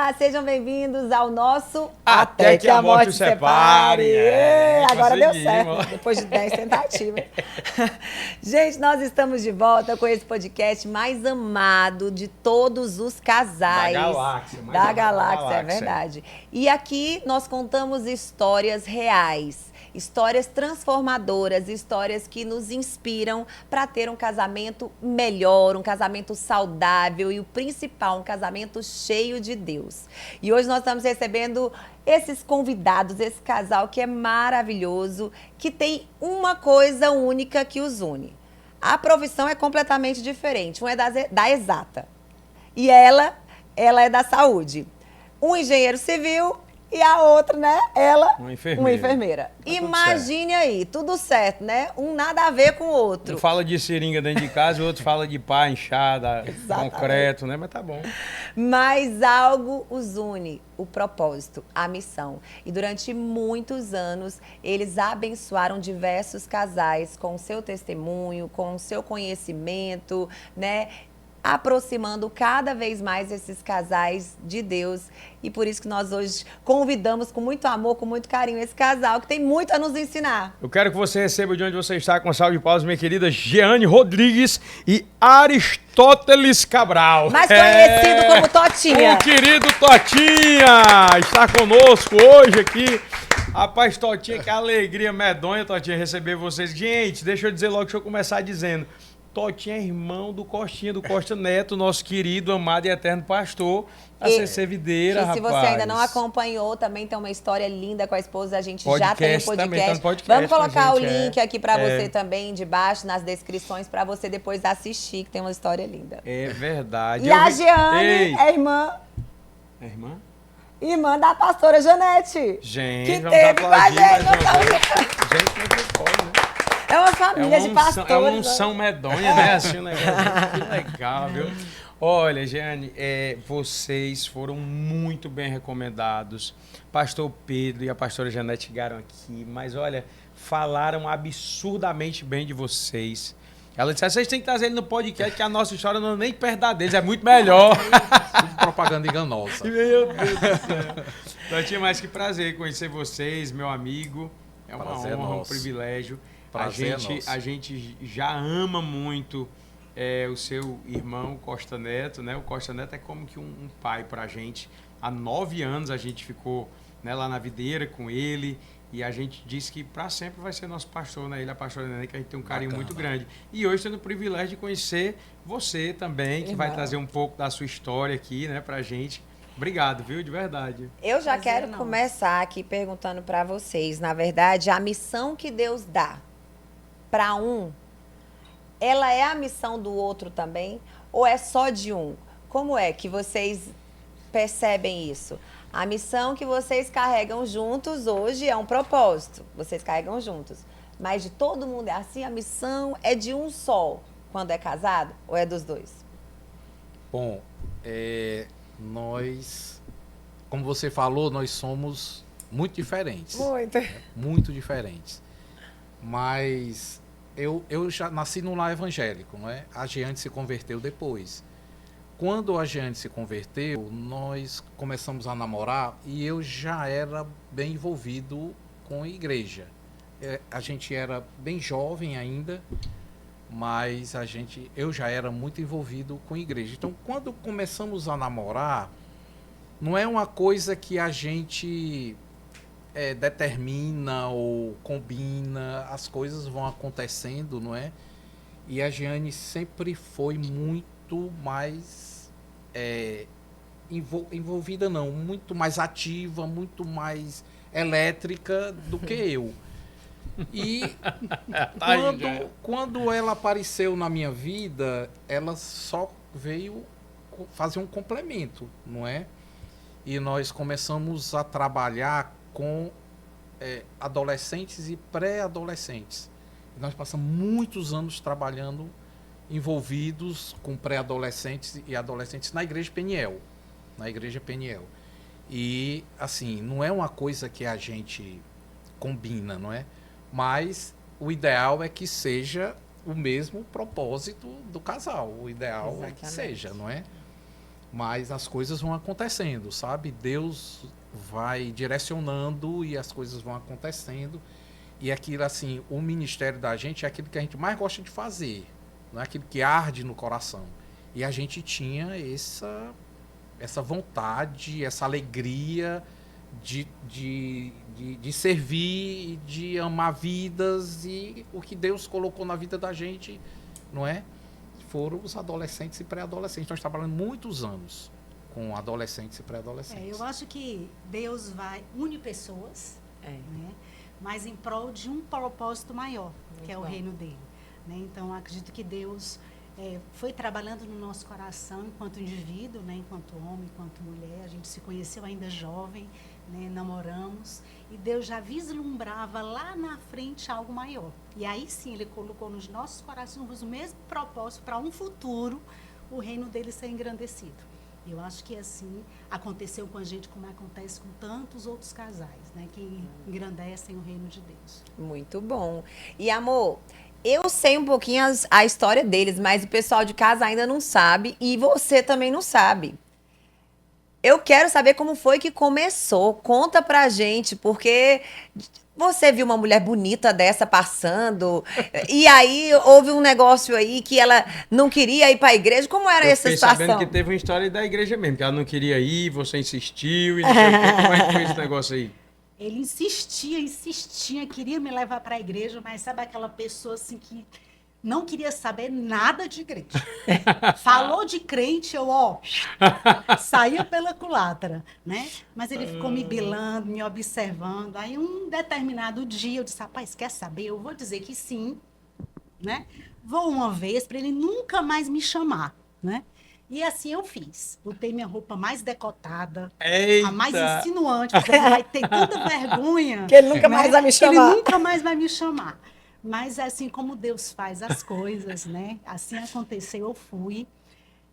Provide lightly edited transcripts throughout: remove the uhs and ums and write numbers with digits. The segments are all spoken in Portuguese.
Olá, sejam bem-vindos ao nosso Até que a morte os separe. Agora deu certo, depois de 10 tentativas. Gente, nós estamos de volta com esse podcast mais amado de todos os casais. Da galáxia, é verdade. E aqui nós contamos histórias reais. Histórias transformadoras, histórias que nos inspiram para ter um casamento melhor, um casamento saudável e o principal, um casamento cheio de Deus. E hoje nós estamos recebendo esses convidados, esse casal que é maravilhoso, que tem uma coisa única que os une. A profissão é completamente diferente, um é da exata e ela é da saúde. Um engenheiro civil e a outra, né? Ela, uma enfermeira. Imagine aí, tudo certo, né? Um nada a ver com o outro. Um fala de seringa dentro de casa, o outro fala de pá, enxada, concreto, né? Mas tá bom. Mas algo os une, o propósito, a missão. E durante muitos anos, eles abençoaram diversos casais com o seu testemunho, com o seu conhecimento, né? Aproximando cada vez mais esses casais de Deus. E por isso que nós hoje convidamos com muito amor, com muito carinho, esse casal que tem muito a nos ensinar. Eu quero que você receba de onde você está com uma salva de palmas, minha querida Jeane Rodrigues e Aristóteles Cabral. Mais conhecido como Totinha. O querido Totinha está conosco hoje aqui. Rapaz, Totinha, que alegria medonha, Totinha, receber vocês. Gente, deixa eu dizer logo, deixa eu começar dizendo. Totinha é irmão do Costinha, do Costa Neto, nosso querido, amado e eterno pastor, a CC Videira, rapaz. Se você ainda não acompanhou, também tem uma história linda com a esposa, a gente já tem um podcast. Vamos colocar o link aqui para você também, de baixo, nas descrições, para você depois assistir, que tem uma história linda. É verdade. E a Jeane é irmã. É irmã? Irmã da pastora Janete. Gente, que teve com a gente. Gente, não pode, né? É uma família de pastores. É uma unção medonha, né? Assim, um negócio que legal, viu? Olha, Jeane, vocês foram muito bem recomendados. Pastor Pedro e a pastora Janete chegaram aqui, mas olha, falaram absurdamente bem de vocês. Ela disse, vocês têm que trazer ele no podcast, que a nossa história não é nem perto da deles, é muito melhor. Tudo propaganda enganosa. Meu Deus do céu. Então, eu tinha mais que prazer conhecer vocês, meu amigo. É uma honra, um privilégio. A gente já ama muito o seu irmão Costa Neto, né? O Costa Neto é como que um pai pra gente. Há 9 anos a gente ficou, né, lá na videira com ele e a gente disse que para sempre vai ser nosso pastor, né? Ele é a pastora Nenê, que a gente tem um carinho muito grande. E hoje tendo o privilégio de conhecer você também, que vai trazer um pouco da sua história aqui, né, pra gente. Obrigado, viu? De verdade. Eu já quero começar aqui perguntando para vocês, na verdade, a missão que Deus dá para um, ela é a missão do outro também? Ou é só de um? Como é que vocês percebem isso? A missão que vocês carregam juntos hoje é um propósito. Vocês carregam juntos. Mas de todo mundo é assim? A missão é de um só quando é casado? Ou é dos dois? Bom, nós, como você falou, nós somos muito diferentes. Muito diferentes. Mas eu já nasci num lar evangélico, não é? A Jeane se converteu depois. Quando a Jeane se converteu, nós começamos a namorar e eu já era bem envolvido com a igreja. A gente era bem jovem ainda, mas eu já era muito envolvido com a igreja. Então, quando começamos a namorar, não é uma coisa que a gente determina ou combina, as coisas vão acontecendo, não é? E a Jeane sempre foi muito mais envolvida, não, muito mais ativa, muito mais elétrica do que eu. E quando ela apareceu na minha vida, ela só veio fazer um complemento, não é? E nós começamos a trabalhar com adolescentes e pré-adolescentes. Nós passamos muitos anos trabalhando envolvidos com pré-adolescentes e adolescentes na Igreja Peniel. E, assim, não é uma coisa que a gente combina, não é? Mas o ideal é que seja o mesmo propósito do casal. O ideal é que seja, não é? Mas as coisas vão acontecendo, sabe? Deus vai direcionando e as coisas vão acontecendo. E aquilo, assim, o ministério da gente é aquilo que a gente mais gosta de fazer. Não é aquilo que arde no coração. E a gente tinha essa vontade, essa alegria de servir e de amar vidas. E o que Deus colocou na vida da gente, não é? Foram os adolescentes e pré-adolescentes. Nós trabalhamos muitos anos com adolescentes e pré-adolescentes. Eu acho que Deus une pessoas, né? Mas em prol de um propósito maior, que é o reino dele. Né? Então, acredito que Deus foi trabalhando no nosso coração enquanto indivíduo, né? Enquanto homem, enquanto mulher. A gente se conheceu ainda jovem, né? Namoramos, e Deus já vislumbrava lá na frente algo maior. E aí sim, Ele colocou nos nossos corações o mesmo propósito para um futuro, o reino dele ser engrandecido. Eu acho que assim aconteceu com a gente, como acontece com tantos outros casais, né? Que engrandecem o reino de Deus. Muito bom. E, amor, eu sei um pouquinho a história deles, mas o pessoal de casa ainda não sabe e você também não sabe. Eu quero saber como foi que começou. Conta pra gente, porque você viu uma mulher bonita dessa passando e aí houve um negócio aí que ela não queria ir pra igreja. Como era essa situação? Eu sabendo que teve uma história da igreja mesmo, que ela não queria ir, você insistiu e não sei o que. Como é que foi esse negócio aí? Ele insistia, queria me levar para a igreja, mas sabe aquela pessoa assim que não queria saber nada de igreja. Falou de crente, eu, saía pela culatra, né? Mas ele ficou me bilando, me observando. Aí, um determinado dia, eu disse, rapaz, quer saber? Eu vou dizer que sim, né? Vou uma vez para ele nunca mais me chamar, né? E assim eu fiz. Botei minha roupa mais decotada, Eita. A mais insinuante, porque ele vai ter tanta vergonha. Que ele nunca mais vai me chamar. Ele nunca mais vai me chamar. Mas assim como Deus faz as coisas, né? Assim aconteceu, eu fui.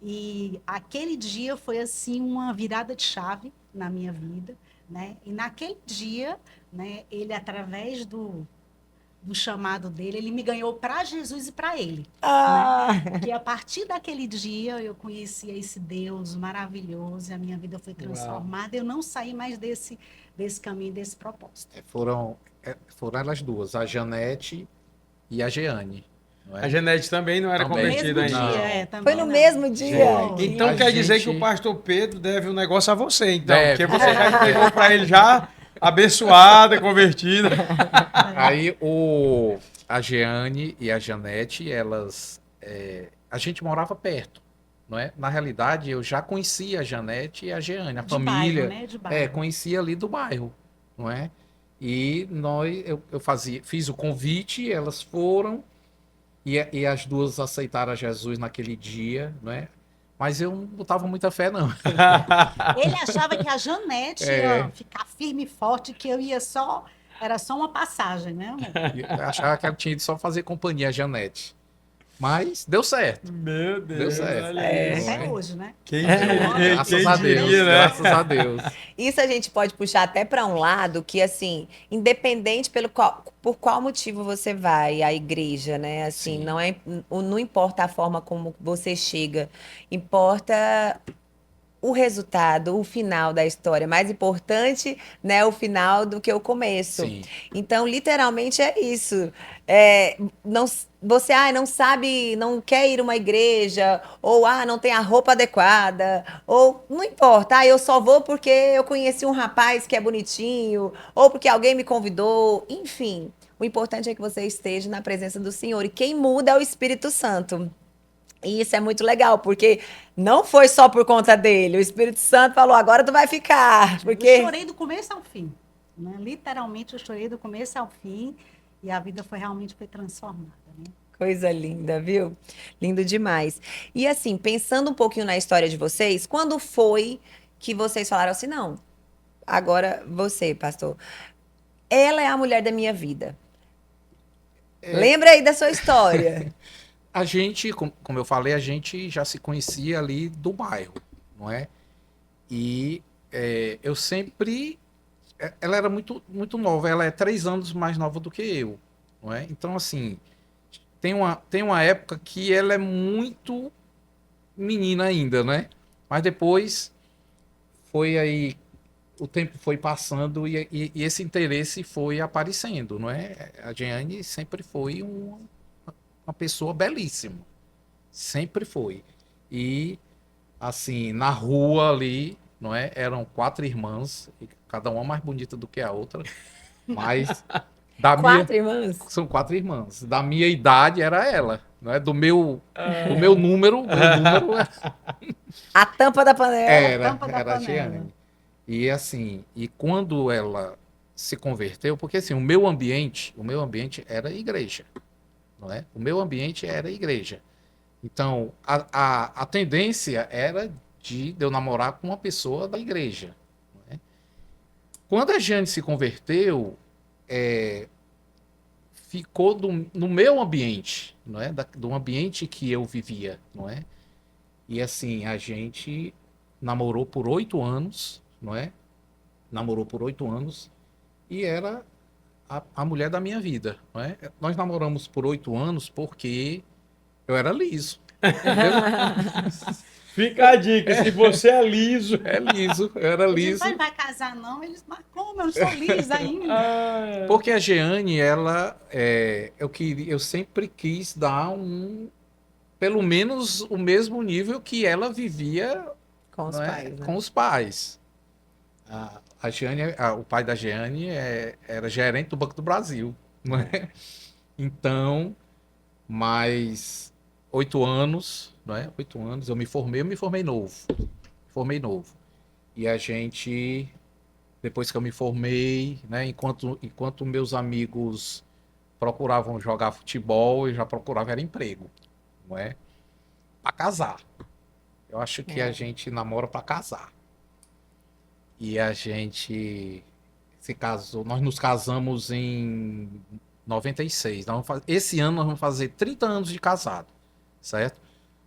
E aquele dia foi assim uma virada de chave na minha vida, né? E naquele dia, né, ele através do chamado dele, ele me ganhou para Jesus e para ele. Né? Que a partir daquele dia eu conheci esse Deus maravilhoso e a minha vida foi transformada. Eu não saí mais desse caminho, desse propósito. Foram elas duas, a Janete e a Jeane. A Janete também não era convertida ainda. Foi no mesmo dia. Então quer dizer que o pastor Pedro deve um negócio a você, então. Porque você já entregou para ele já abençoada, convertida. Aí a Jeane e a Janete, elas... a gente morava perto, não é? Na realidade, eu já conhecia a Janete e a Jeane, a família. Bairro, né? De bairro. Conhecia ali do bairro, não é? E eu fiz o convite, elas foram, e as duas aceitaram a Jesus naquele dia, não é? Mas eu não botava muita fé, não. Ele achava que a Janete ia ficar firme e forte, que eu ia era só uma passagem, né, amor? Eu achava que ela tinha ido só fazer companhia a Janete. Mas deu certo. Meu Deus. Deu certo. Até hoje, né? Graças a Deus, né? Graças a Deus. Isso a gente pode puxar até para um lado que, assim, independente por qual motivo você vai à igreja, né? Assim, não importa a forma como você chega, importa o resultado, o final da história. Mais importante, né, o final do que o começo. Sim. Então, literalmente é isso. Você não sabe, não quer ir a uma igreja, ou não tem a roupa adequada, ou não importa, eu só vou porque eu conheci um rapaz que é bonitinho, ou porque alguém me convidou, enfim. O importante é que você esteja na presença do Senhor. E quem muda é o Espírito Santo. E isso é muito legal, porque não foi só por conta dele. O Espírito Santo falou, agora tu vai ficar. Porque... Eu chorei do começo ao fim. Né? Literalmente, eu chorei do começo ao fim. E a vida realmente foi transformada. Né? Coisa linda, viu? Lindo demais. E assim, pensando um pouquinho na história de vocês, quando foi que vocês falaram assim, não, agora você, pastor, ela é a mulher da minha vida. Lembra aí da sua história. A gente, como eu falei, a gente já se conhecia ali do bairro, não é? E eu sempre... Ela era muito, muito nova, ela é 3 anos mais nova do que eu, não é? Então, assim, tem uma época que ela é muito menina ainda, né? Mas depois foi aí, o tempo foi passando e esse interesse foi aparecendo, não é? A Jeane sempre foi uma pessoa belíssima. Sempre foi. E, assim, na rua ali, não é? Eram 4 irmãs, cada uma mais bonita do que a outra, mas... Quatro irmãs? São 4 irmãs. Da minha idade era ela, não é? Do meu número, o meu número a tampa da panela. Era a Jeane. E assim, e quando ela se converteu, porque assim, o meu ambiente era igreja, não é? O meu ambiente era igreja. Então, a tendência era de eu namorar com uma pessoa da igreja. Não é? Quando a Jeane se converteu, ficou no meu ambiente, não é? Do ambiente que eu vivia, não é? E assim, a gente namorou por 8 anos, não é? Namorou por 8 anos e era a mulher da minha vida, não é? Nós namoramos por 8 anos porque eu era liso. Fica a dica, se você é liso. É liso, eu era liso. Vai casar não? Eles, mas como? Eu não sou liso ainda. Porque a Jeane, ela, eu sempre quis dar pelo menos o mesmo nível que ela vivia com os pais. Né? Com os pais. A Jeane, o pai da Jeane era gerente do Banco do Brasil, não é? Então, mais 8 anos, não é? 8 anos, eu me formei novo. Formei novo. E a gente, depois que eu me formei, né? Enquanto meus amigos procuravam jogar futebol, eu já procurava era emprego, não é? Para casar. Eu acho que a gente namora para casar. E a gente se casou, nós nos casamos em 96. Esse ano nós vamos fazer 30 anos de casado, certo?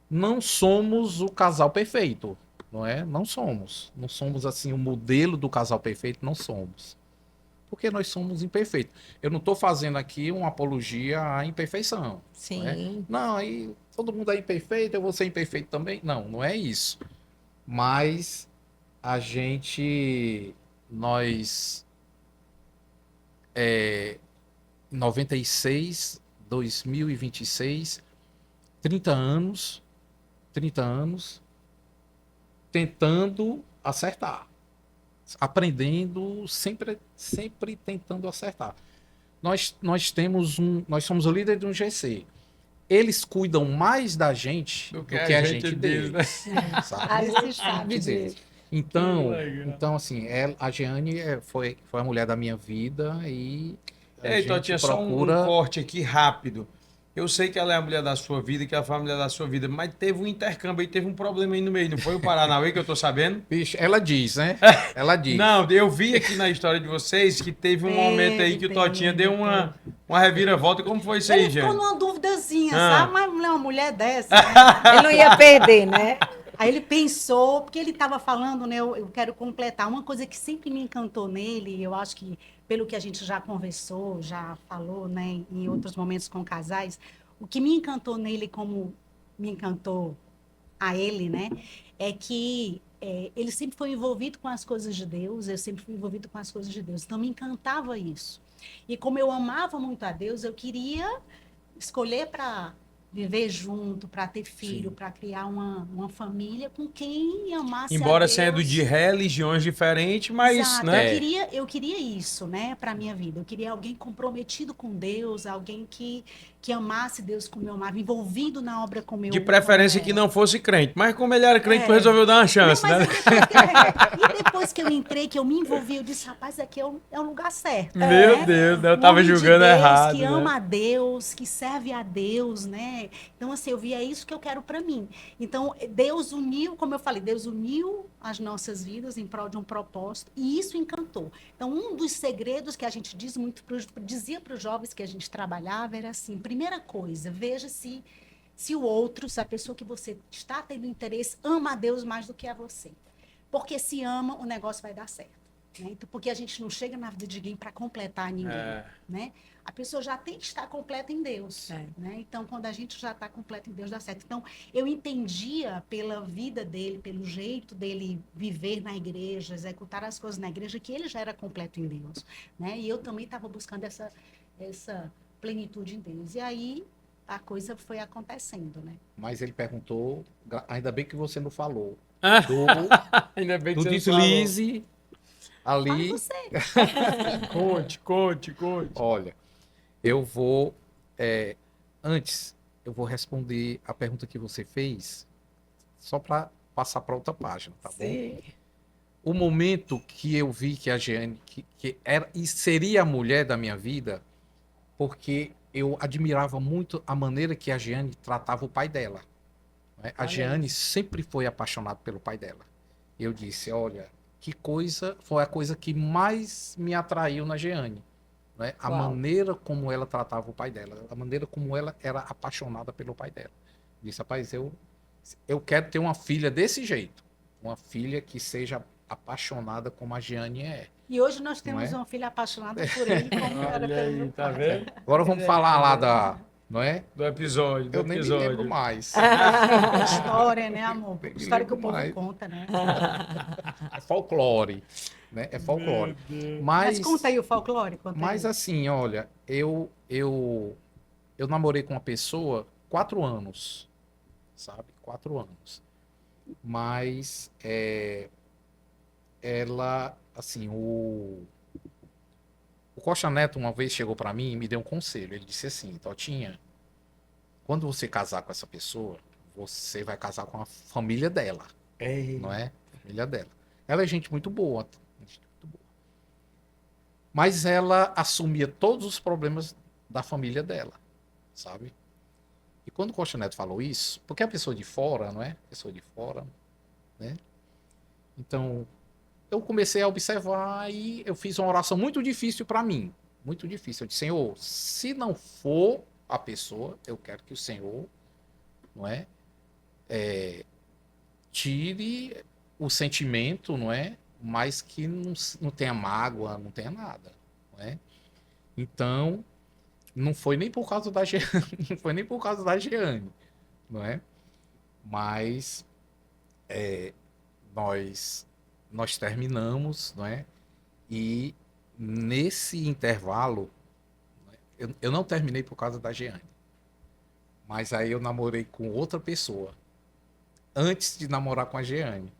Não somos o casal perfeito, não é? Não somos. Não somos, assim, o modelo do casal perfeito, não somos. Porque nós somos imperfeitos. Eu não estou fazendo aqui uma apologia à imperfeição. Sim. Não, aí todo mundo é imperfeito, eu vou ser imperfeito também. Não, não é isso. Mas a gente, nós, 96, 2026, 30 anos, tentando acertar. Aprendendo, sempre tentando acertar. Nós somos o líder de um GC. Eles cuidam mais da gente do que a gente deles. Sabe disso. Então assim, a Jeane foi a mulher da minha vida e então tinha só um corte aqui rápido. Eu sei que ela é a mulher da sua vida, que ela foi a mulher da sua vida, mas teve um intercâmbio aí, teve um problema aí no meio, não foi o Paranauê que eu tô sabendo? Bicho, ela diz, né? Ela diz. Não, eu vi aqui na história de vocês que teve um momento aí que o Totinha deu uma reviravolta. Como foi isso aí, gente? Ele ficou numa duvidazinha, sabe? Mas uma mulher dessa, né? Ele não ia perder, né? Aí ele pensou, porque ele estava falando, né? Eu quero completar. Uma coisa que sempre me encantou nele, eu acho que pelo que a gente já conversou, já falou, né, em outros momentos com casais, o que me encantou nele, como me encantou a ele, né, é que ele sempre foi envolvido com as coisas de Deus, eu sempre fui envolvido com as coisas de Deus, então me encantava isso. E como eu amava muito a Deus, eu queria escolher para viver junto, para ter filho, para criar uma família com quem amasse Embora a Deus. sendo de religiões diferentes, mas... Exato, né? eu queria isso, né, para minha vida. Eu queria alguém comprometido com Deus, alguém que amasse Deus como eu amava, envolvido na obra como eu... De preferência que não fosse crente, mas como ele era crente, resolveu dar uma chance, não, né? E depois que eu entrei, que eu me envolvi, eu disse, rapaz, aqui é o lugar certo. Meu Deus, eu tava julgando errado. Que ama a Deus, que serve a Deus, né? Então, assim, eu vi, é isso que eu quero para mim. Então, Deus uniu, como eu falei, Deus uniu as nossas vidas em prol de um propósito, e isso encantou. Então, um dos segredos que a gente dizia para os jovens que a gente trabalhava era assim, primeira coisa, veja se o outro, se a pessoa que você está tendo interesse, ama a Deus mais do que a você. Porque se ama, o negócio vai dar certo. Né? Então, porque a gente não chega na vida de ninguém para completar ninguém. Né? A pessoa já tem que estar completa em Deus. Né? Então, quando a gente já está completa em Deus, dá certo. Então, eu entendia pela vida dele, pelo jeito dele viver na igreja, executar as coisas na igreja, que ele já era completo em Deus. Né? E eu também estava buscando essa plenitude em Deus. E aí, a coisa foi acontecendo, né? Mas ele perguntou, ainda bem que você não falou, ainda bem que do você deslize ali. Conte. Olha, eu vou, antes, eu vou responder a pergunta que você fez, só para passar para outra página, tá bom? O momento que eu vi que a Jeane, que era e seria a mulher da minha vida, porque eu admirava muito a maneira que a Jeane tratava o pai dela. Né? A Jeane sempre foi apaixonada pelo pai dela. Eu disse, olha, que coisa, foi a coisa que mais me atraiu na Jeane. Né? A maneira como ela tratava o pai dela, a maneira como ela era apaixonada pelo pai dela. Eu disse, rapaz, eu quero ter uma filha desse jeito. Uma filha que seja apaixonada como a Jeane é. E hoje nós temos uma filha apaixonada por ele, como era pelo meu pai. Tá vendo? Agora vamos falar lá não é? Do episódio. Eu nem me lembro mais. História, né, amor? História que o povo conta, né? É folclore, né? É folclore. Mas conta aí o folclore. Mas assim, olha, eu namorei com uma pessoa 4 anos, sabe? 4 anos. Mas ela, assim, o Costa Neto uma vez chegou para mim e me deu um conselho. Ele disse assim, Totinha, quando você casar com essa pessoa, você vai casar com a família dela, não é? Família dela. Ela é gente muito boa, mas ela assumia todos os problemas da família dela, sabe? E quando o Costa Neto falou isso, porque a pessoa de fora, não é? Pessoa de fora, né? Então, eu comecei a observar e eu fiz uma oração muito difícil para mim. Muito difícil. Eu disse, Senhor, se não for a pessoa, eu quero que o Senhor, não é? Tire o sentimento, não é? Mas que não tenha mágoa, não tenha nada, não é? Então, não foi nem por causa da Jeane, não foi nem por causa da Jeane, não é? Mas nós terminamos, não é? E nesse intervalo, eu não terminei por causa da Jeane, mas aí eu namorei com outra pessoa antes de namorar com a Jeane.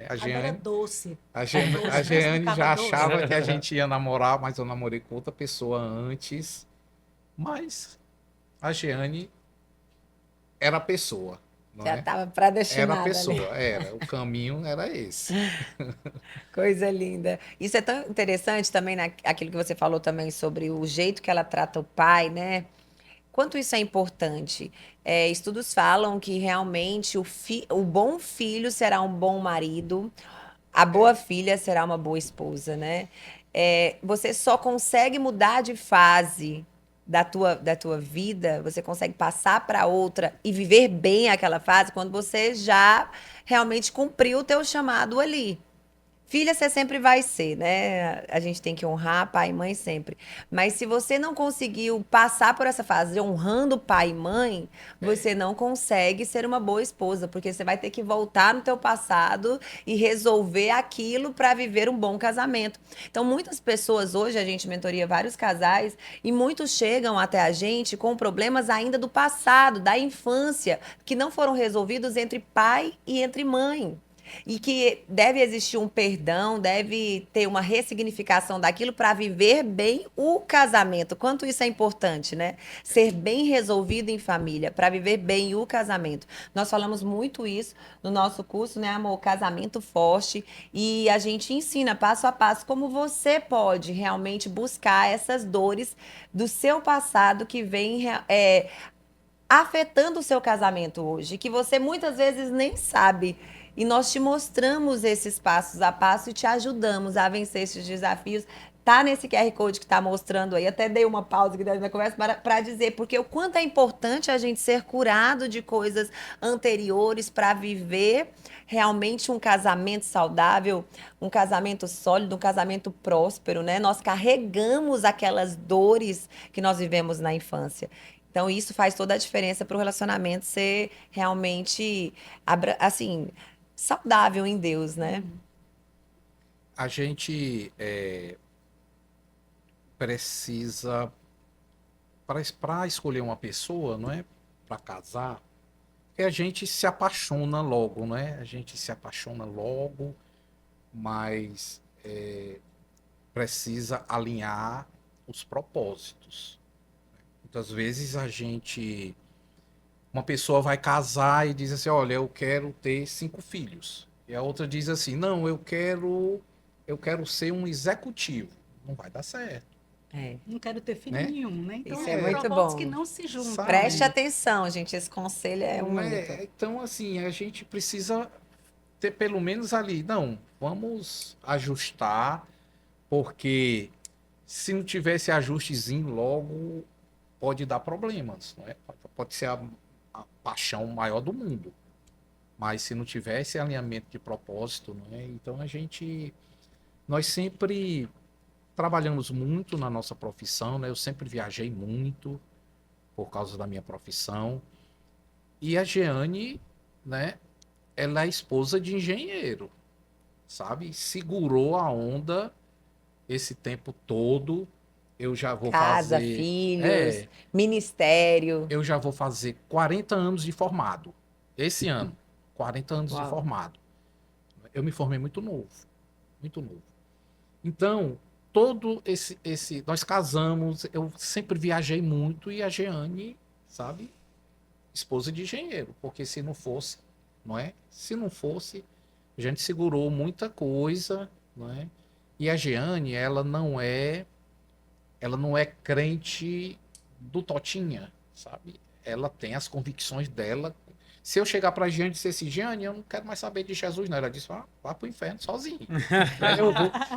A Jeane, doce. A Jeane já achava que a gente ia namorar, mas eu namorei com outra pessoa antes. Mas a Jeane era a pessoa. Já estava predestinada. Era a pessoa, era. O caminho era esse. Coisa linda. Isso é tão interessante também, aquilo que você falou também sobre o jeito que ela trata o pai, né? Quanto isso é importante. Estudos falam que realmente o bom filho será um bom marido, a boa filha será uma boa esposa, né? Você só consegue mudar de fase da tua vida, você consegue passar para outra e viver bem aquela fase quando você já realmente cumpriu o teu chamado ali. Filha, você sempre vai ser, né? A gente tem que honrar pai e mãe sempre. Mas se você não conseguiu passar por essa fase honrando pai e mãe, você não consegue ser uma boa esposa, porque você vai ter que voltar no teu passado e resolver aquilo para viver um bom casamento. Então, muitas pessoas hoje, a gente mentoria vários casais, e muitos chegam até a gente com problemas ainda do passado, da infância, que não foram resolvidos entre pai e entre mãe. E que deve existir um perdão, deve ter uma ressignificação daquilo para viver bem o casamento. Quanto isso é importante, né? Ser bem resolvido em família, para viver bem o casamento. Nós falamos muito isso no nosso curso, né, amor? Casamento Forte. E a gente ensina passo a passo como você pode realmente buscar essas dores do seu passado que vem afetando o seu casamento hoje, que você muitas vezes nem sabe. E nós te mostramos esses passos a passo e te ajudamos a vencer esses desafios tá nesse QR Code que está mostrando aí. Até dei uma pausa aqui na conversa para dizer, porque o quanto é importante a gente ser curado de coisas anteriores para viver realmente um casamento saudável, um casamento sólido, um casamento próspero, né? Nós carregamos aquelas dores que nós vivemos na infância. Então, isso faz toda a diferença para o relacionamento ser realmente, assim, saudável em Deus, né? A gente precisa, para escolher uma pessoa, não é? Para casar, que a gente se apaixona logo, não é? A gente se apaixona logo, mas precisa alinhar os propósitos. Muitas vezes uma pessoa vai casar e diz assim, olha, eu quero ter 5 filhos. E a outra diz assim, não, eu quero ser um executivo. Não vai dar certo. Não quero ter filho nenhum, né? Então, isso é muito bom. Que não se juntam. Preste atenção, gente. Esse conselho é muito. Então, assim, a gente precisa ter pelo menos ali, não, vamos ajustar, porque se não tiver esse ajustezinho logo, pode dar problemas, não é? Pode ser a paixão maior do mundo, mas se não tiver esse alinhamento de propósito, não é? Então nós sempre trabalhamos muito na nossa profissão, né? Eu sempre viajei muito por causa da minha profissão, e a Jeane, né? Ela é esposa de engenheiro, sabe? Segurou a onda esse tempo todo. Eu já vou fazer... Casa, filhos, ministério. Eu já vou fazer 40 anos de formado. Esse ano, 40 anos de formado. Eu me formei muito novo. Muito novo. Então, todo esse... Nós casamos, eu sempre viajei muito e a Jeane, sabe? Esposa de engenheiro. Porque se não fosse, não é? Se não fosse, a gente segurou muita coisa, não é? E a Jeane, ela não é crente do Totinha, sabe? Ela tem as convicções dela. Se eu chegar pra Jeane e dizer assim, Jeane, eu não quero mais saber de Jesus, não. Ela disse, vá pro inferno sozinho.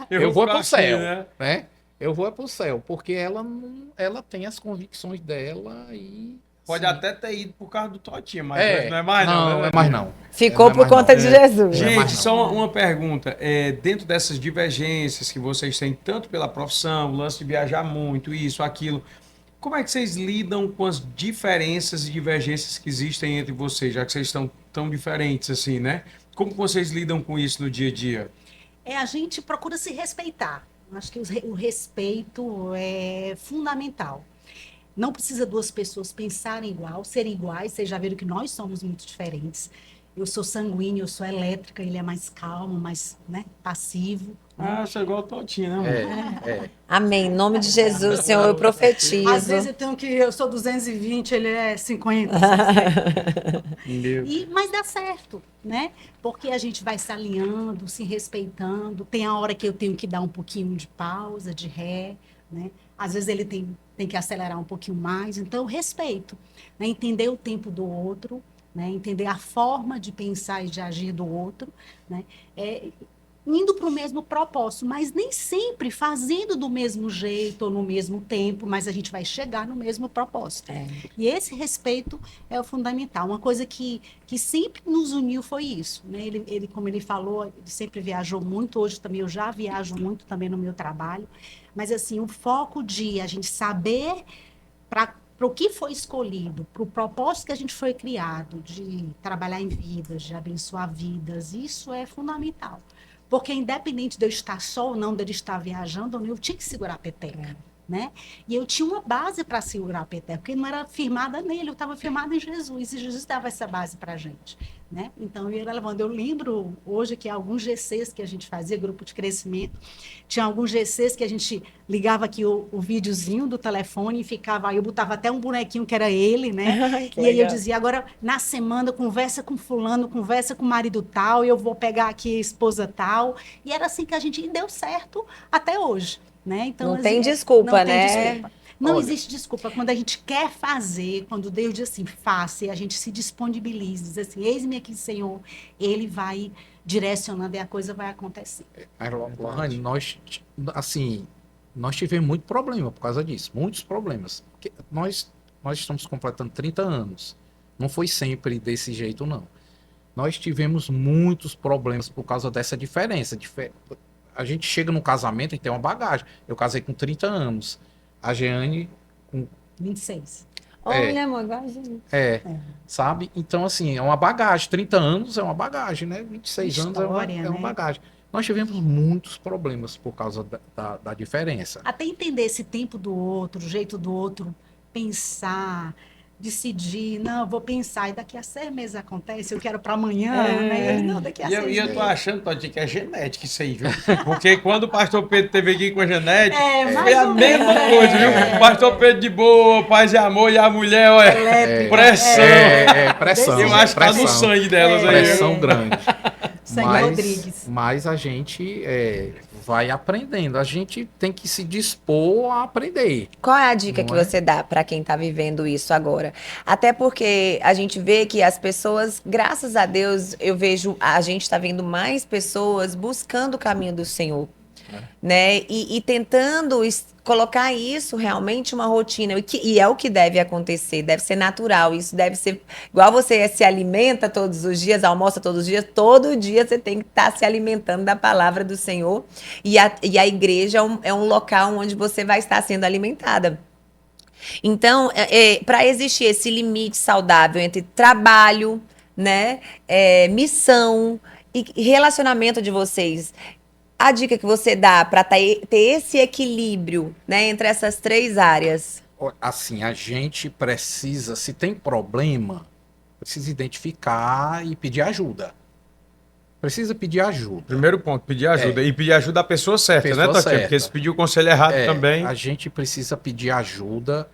eu vou pro céu, né? Eu vou pro céu, porque ela tem as convicções dela e... Pode até ter ido por causa do Totinha, mas não é mais não. Não é mais não. Ficou por conta de Jesus. Gente, só uma pergunta. Dentro dessas divergências que vocês têm, tanto pela profissão, o lance de viajar muito, isso, aquilo, como é que vocês lidam com as diferenças e divergências que existem entre vocês, já que vocês estão tão diferentes assim, né? Como vocês lidam com isso no dia a dia? A gente procura se respeitar. Acho que o respeito é fundamental. Não precisa 2 pessoas pensarem igual, serem iguais. Vocês já viram que nós somos muito diferentes. Eu sou sanguínea, eu sou elétrica, ele é mais calmo, mais passivo. Você é igual o Totinho, né? Amém. Em nome de Jesus, Senhor, eu profetizo. Às vezes eu sou 220, ele é 50. Mas dá certo, né? Porque a gente vai se alinhando, se respeitando. Tem a hora que eu tenho que dar um pouquinho de pausa, de ré, né? Às vezes ele tem que acelerar um pouquinho mais. Então, respeito, né? Entender o tempo do outro, né? Entender a forma de pensar e de agir do outro, né? Indo para o mesmo propósito, mas nem sempre fazendo do mesmo jeito ou no mesmo tempo, mas a gente vai chegar no mesmo propósito. E esse respeito é o fundamental. Uma coisa que sempre nos uniu foi isso, né? Ele, como ele falou, ele sempre viajou muito. Hoje também eu já viajo muito também no meu trabalho. Mas assim, o foco de a gente saber para o que foi escolhido, para o propósito que a gente foi criado, de trabalhar em vidas, de abençoar vidas, isso é fundamental. Porque independente de eu estar só ou não, de ele estar viajando ou não, eu tinha que segurar a peteca, né? E eu tinha uma base para segurar a peteca, porque não era firmada nele, eu estava firmada em Jesus, e Jesus dava essa base para a gente, né? Então, eu ia levando. Eu lembro hoje que alguns GCs que a gente fazia, grupo de crescimento, tinha alguns GCs que a gente ligava aqui o videozinho do telefone e ficava, aí eu botava até um bonequinho que era ele, né? E aí eu dizia, agora, na semana, conversa com fulano, conversa com o marido tal, e eu vou pegar aqui a esposa tal. E era assim que a gente... E deu certo até hoje, né? Então, não tem desculpa, não né? Tem desculpa. Não existe desculpa. Quando a gente quer fazer, quando Deus diz assim, faça, e a gente se disponibiliza, diz assim, eis-me aqui, Senhor, Ele vai direcionando e a coisa vai acontecer. Lohane, nós, assim, nós tivemos muito problema por causa disso, muitos problemas. Porque nós estamos completando 30 anos. Não foi sempre desse jeito, não. Nós tivemos muitos problemas por causa dessa diferença. A gente chega no casamento e tem uma bagagem. Eu casei com 30 anos. A Jeane com 26. Olha, amor, igual a gente. Sabe? Então, assim, é uma bagagem. 30 anos é uma bagagem, né? 26 anos é uma bagagem. Nós tivemos muitos problemas por causa da diferença. Até entender esse tempo do outro, o jeito do outro pensar, decidir, não, eu vou pensar, e daqui a 6 meses acontece, eu quero para amanhã, né? Ele, não, daqui a 6 meses. E eu tô achando, Todinho, que é genética isso aí, viu? Porque quando o pastor Pedro esteve aqui com a Janete, foi a mesma coisa, viu? O pastor Pedro de boa, paz e amor, e a mulher, olha, pressão. Pressão. Eu acho que tá no sangue delas aí. Pressão grande. Rodrigues. Mas a gente vai aprendendo. A gente tem que se dispor a aprender. Qual é a dica que você dá para quem está vivendo isso agora? Até porque a gente vê que as pessoas, graças a Deus, eu vejo, a gente está vendo mais pessoas buscando o caminho do Senhor. Né? E tentando colocar isso realmente uma rotina, e é o que deve acontecer, deve ser natural, isso deve ser igual você se alimenta todos os dias, almoça todos os dias, todo dia você tem que estar se alimentando da palavra do Senhor, e a igreja é um local onde você vai estar sendo alimentada. Então, para existir esse limite saudável entre trabalho, né, missão e relacionamento de vocês, a dica que você dá para ter esse equilíbrio, né, entre essas 3 áreas? Assim, a gente precisa, se tem problema, precisa identificar e pedir ajuda. Precisa pedir ajuda. Primeiro ponto, pedir ajuda. E pedir ajuda da pessoa certa, né, Totinha? Porque se pedir o conselho errado também... A gente precisa pedir ajuda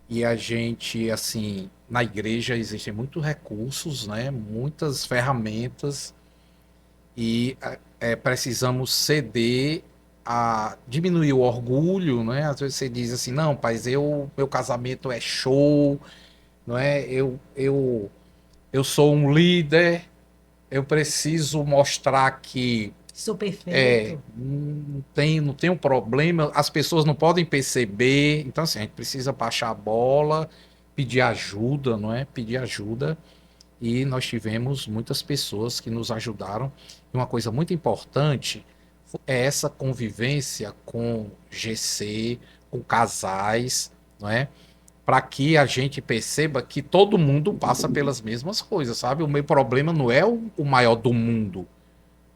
e a gente, assim, na igreja existem muitos recursos, né, muitas ferramentas e... precisamos ceder a diminuir o orgulho, né? Às vezes você diz assim, não, pai, meu casamento é show, não é? Eu sou um líder, eu preciso mostrar que sou perfeito. Não tem um problema, as pessoas não podem perceber, então assim, a gente precisa baixar a bola, pedir ajuda, não é? Pedir ajuda. E nós tivemos muitas pessoas que nos ajudaram. E uma coisa muito importante é essa convivência com GC, com casais, não é? Para que a gente perceba que todo mundo passa pelas mesmas coisas, sabe? O meu problema não é o maior do mundo.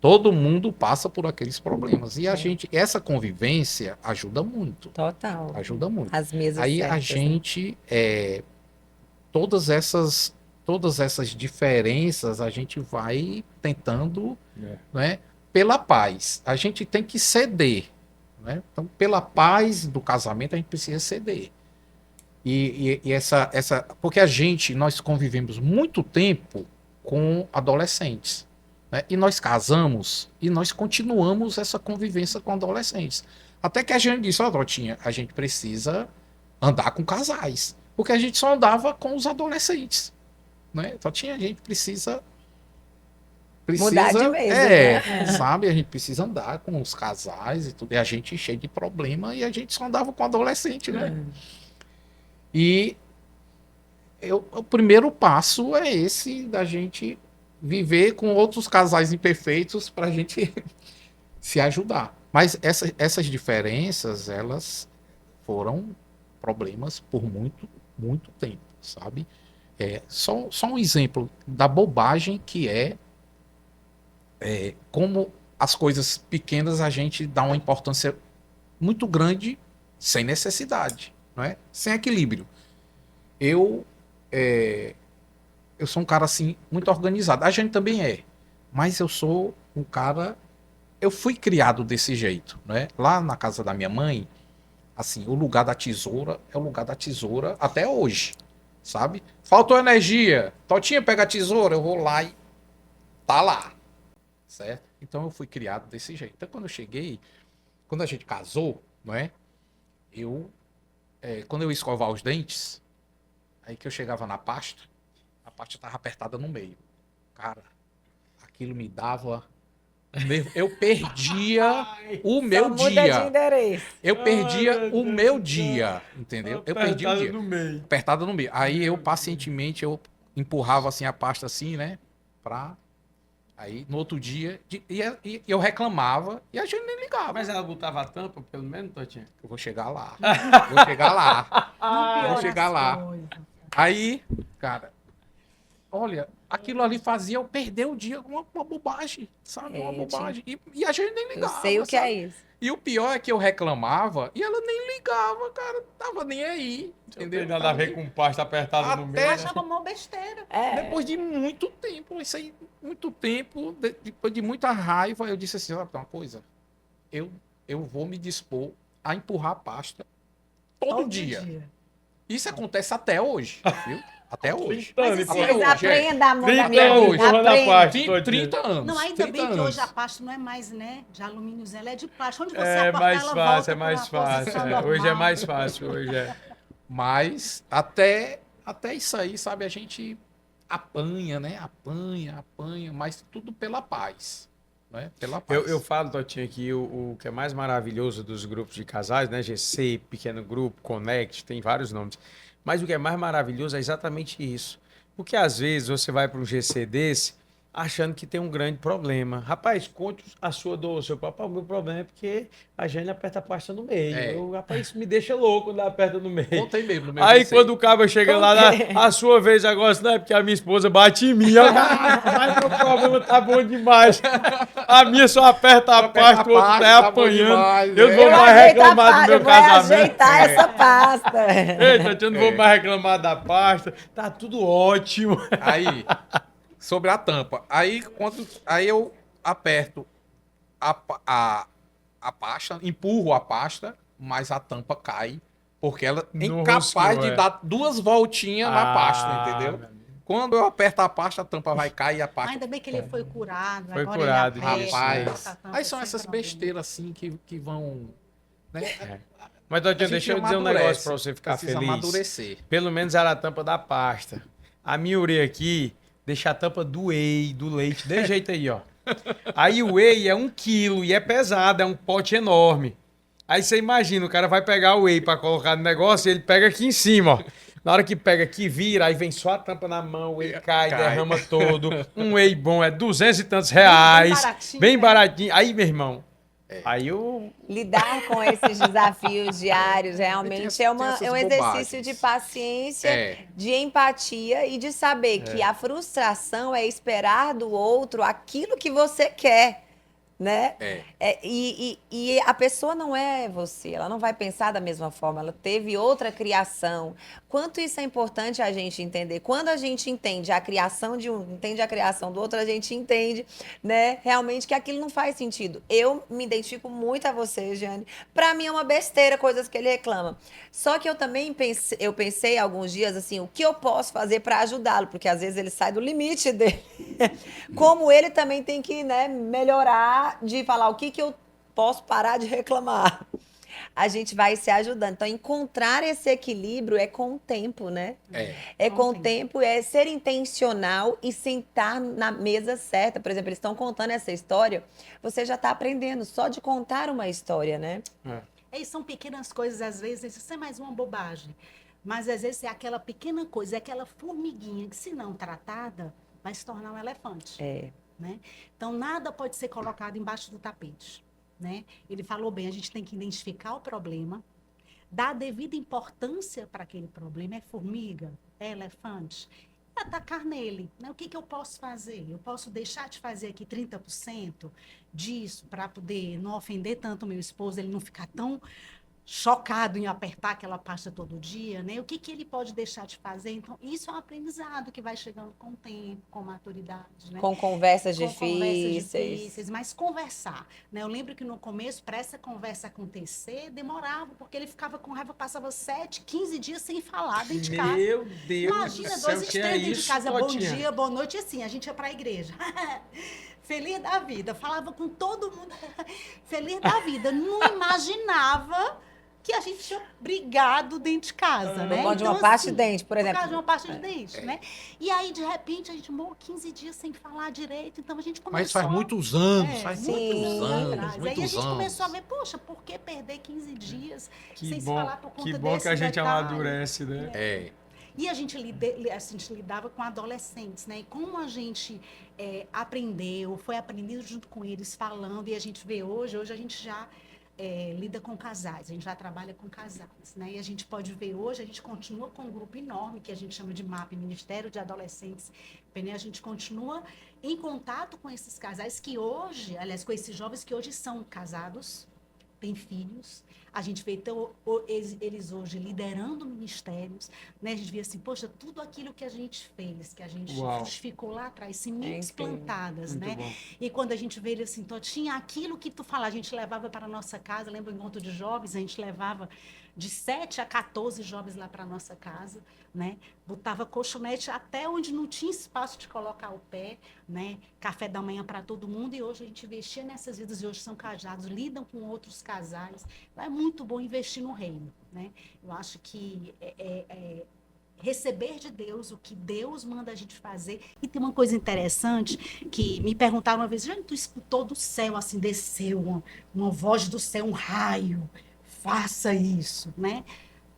Todo mundo passa por aqueles problemas. E essa convivência ajuda muito. Total. Ajuda muito. As mesas aí certas, a gente, todas essas diferenças a gente vai tentando, né, pela paz. A gente tem que ceder, né? Então, pela paz do casamento a gente precisa ceder. E porque nós convivemos muito tempo com adolescentes, né? E nós casamos e nós continuamos essa convivência com adolescentes. Até que a gente disse, Trotinha, a gente precisa andar com casais, porque a gente só andava com os adolescentes. Né? Então a gente precisa mudar de vez, né? Sabe? A gente precisa andar com os casais e tudo. E a gente cheio de problema e a gente só andava com adolescente, né? E o primeiro passo é esse da gente viver com outros casais imperfeitos para a gente se ajudar. Mas essas diferenças, elas foram problemas por muito, muito tempo, sabe? Só um exemplo da bobagem que como as coisas pequenas a gente dá uma importância muito grande sem necessidade, não é? Sem equilíbrio. Eu sou um cara assim muito organizado. A gente também mas eu sou um cara... Eu fui criado desse jeito, né? Lá na casa da minha mãe, assim, o lugar da tesoura é o lugar da tesoura até hoje. Sabe? Faltou energia. Totinha, pega a tesoura, eu vou lá e tá lá. Certo? Então eu fui criado desse jeito. Então quando a gente casou, não é? Quando eu escovar os dentes, aí que eu chegava na pasta, a pasta estava apertada no meio. Cara, aquilo me dava Eu perdia o meu dia. De endereço. Eu perdia o meu dia, entendeu? Eu perdia o dia. No meio. Apertada no meio. Aí eu, pacientemente, eu empurrava assim a pasta assim, né? Aí, no outro dia, eu reclamava e a gente nem ligava. Mas ela botava a tampa, pelo menos, Totinha? Eu vou chegar lá. Vou chegar lá. Aí, cara, olha, aquilo ali fazia eu perder o dia com uma bobagem, sabe? Uma bobagem. E a gente nem ligava. Eu sei o que é isso. E o pior é que eu reclamava e ela nem ligava, cara. Tava nem aí. Entendeu? Não tem nada a ver com pasta apertada no meio. Achava uma besteira. Depois de muito tempo, isso aí, muito tempo, depois de muita raiva, eu disse assim, sabe uma coisa? Eu vou me dispor a empurrar a pasta todo dia. Isso acontece até hoje, viu? Até hoje. Mas aprenda, amor, da minha vida. 30 anos. Não, ainda bem que hoje a pasta não é mais, né, de alumínio, ela é de plástico. Onde você apertar, ela volta é mais fácil. Hoje é mais fácil, hoje é. Mas até isso aí, sabe, a gente apanha, né? Apanha, mas tudo pela paz. Né? Pela paz. Eu falo, Totinha, que o que é mais maravilhoso dos grupos de casais, né? GC, Pequeno Grupo, Connect, tem vários nomes. Mas o que é mais maravilhoso é exatamente isso. Porque às vezes você vai para um GC desse achando que tem um grande problema. Rapaz, conte a sua dor, seu papai. O meu problema é porque a gente aperta a pasta no meio. Rapaz, isso me deixa louco quando aperta no meio. Contei mesmo no meio. Aí quando o cabo chega lá, a sua vez agora, não é porque a minha esposa bate em mim. Mas o problema tá bom demais. A minha só aperta a pasta, o outro tá apanhando. Demais, eu não vou mais reclamar do meu casamento. Eu vou ajeitar essa pasta. Eita, eu não vou mais reclamar da pasta. Tá tudo ótimo. Aí, sobre a tampa. Aí eu aperto a pasta, empurro a pasta, mas a tampa cai. Porque ela é incapaz de dar 2 voltinhas na pasta, entendeu? Quando eu aperto a pasta, a tampa vai cair e a pasta... Ainda bem que ele foi curado. Foi curado. Rapaz, aí são essas besteiras assim que vão... Né? Mas, Dodinho, deixa eu dizer um negócio pra você ficar feliz. Amadurecer. Pelo menos era a tampa da pasta. A minha ureia aqui deixa a tampa do whey, do leite, desse jeito aí, ó. Aí o whey é 1 quilo e é pesado, é um pote enorme. Aí você imagina, o cara vai pegar o whey pra colocar no negócio e ele pega aqui em cima, ó. Na hora que pega aqui, vira, aí vem só a tampa na mão, o whey cai, derrama todo. Um whey bom é 200 e tantos reais. Bem baratinho. Aí, meu irmão, aí eu... Lidar com esses desafios diários realmente é um exercício de paciência, de empatia e de saber que a frustração é esperar do outro aquilo que você quer, né? E a pessoa não é você, ela não vai pensar da mesma forma, ela teve outra criação. Quanto isso é importante a gente entender. Quando a gente entende a criação de um, entende a criação do outro, a gente entende, né, realmente que aquilo não faz sentido. Eu me identifico muito a você, Jeane. Pra mim é uma besteira coisas que ele reclama. Só que eu também pensei alguns dias assim, o que eu posso fazer para ajudá-lo? Porque às vezes ele sai do limite dele. Como ele também tem que, né, melhorar, de falar o que eu posso parar de reclamar. A gente vai se ajudando. Então, encontrar esse equilíbrio é com o tempo, né? É com o tempo, é ser intencional e sentar na mesa certa. Por exemplo, eles estão contando essa história, você já está aprendendo só de contar uma história, né? São pequenas coisas, às vezes, isso é mais uma bobagem. Mas, às vezes, é aquela pequena coisa, é aquela formiguinha que, se não tratada, vai se tornar um elefante. Né? Então, nada pode ser colocado embaixo do tapete. Né? Ele falou bem, a gente tem que identificar o problema, dar a devida importância para aquele problema. É formiga? É elefante? E atacar nele. Né? O que eu posso fazer? Eu posso deixar de fazer aqui 30% disso para poder não ofender tanto o meu esposo, ele não ficar tão chocado em apertar aquela pasta todo dia, né? O que ele pode deixar de fazer? Então, isso é um aprendizado que vai chegando com o tempo, com maturidade, né? Com conversas difíceis. Mas conversar, né? Eu lembro que no começo, para essa conversa acontecer, demorava, porque ele ficava com raiva, passava 7, 15 dias sem falar dentro de casa. Meu Deus! Imagina, 2 estranhos dentro de casa, bom dia, boa noite, e assim, a gente ia para a igreja. Feliz da vida, falava com todo mundo, feliz da vida, não imaginava que a gente tinha brigado dentro de casa, né? Por causa de uma pasta de dente, por exemplo. Por causa de uma pasta de dente, né? E aí, de repente, a gente morou 15 dias sem falar direito, então a gente começou... Mas faz muitos anos, Aí a gente começou a ver, poxa, por que perder 15 dias sem se falar por conta desse detalhe? Que bom que a gente amadurece, né? E a gente lidava com adolescentes, né? E como a gente aprendeu, foi aprendendo junto com eles, falando, e a gente vê hoje a gente já lida com casais, a gente já trabalha com casais, né? E a gente pode ver hoje, a gente continua com um grupo enorme, que a gente chama de MAP, Ministério de Adolescentes, né? A gente continua em contato com esses casais que hoje, aliás, com esses jovens que hoje são casados, têm filhos. A gente vê então, eles hoje liderando ministérios, né? A gente vê assim, poxa, tudo aquilo que a gente fez, que a gente frutificou lá atrás, sementes plantadas, né? Bom. E quando a gente vê ele assim, tinha aquilo que tu fala, a gente levava para a nossa casa, lembra o encontro de jovens, a gente levava de 7 a 14 jovens lá para a nossa casa, né? Botava colchonete até onde não tinha espaço de colocar o pé, né? Café da manhã para todo mundo, e hoje a gente investia nessas vidas, e hoje são casados, lidam com outros casais. É muito bom investir no reino, né? Eu acho que receber de Deus o que Deus manda a gente fazer. E tem uma coisa interessante que me perguntaram uma vez, já tu escutou do céu, assim, desceu uma voz do céu, um raio, faça isso, né?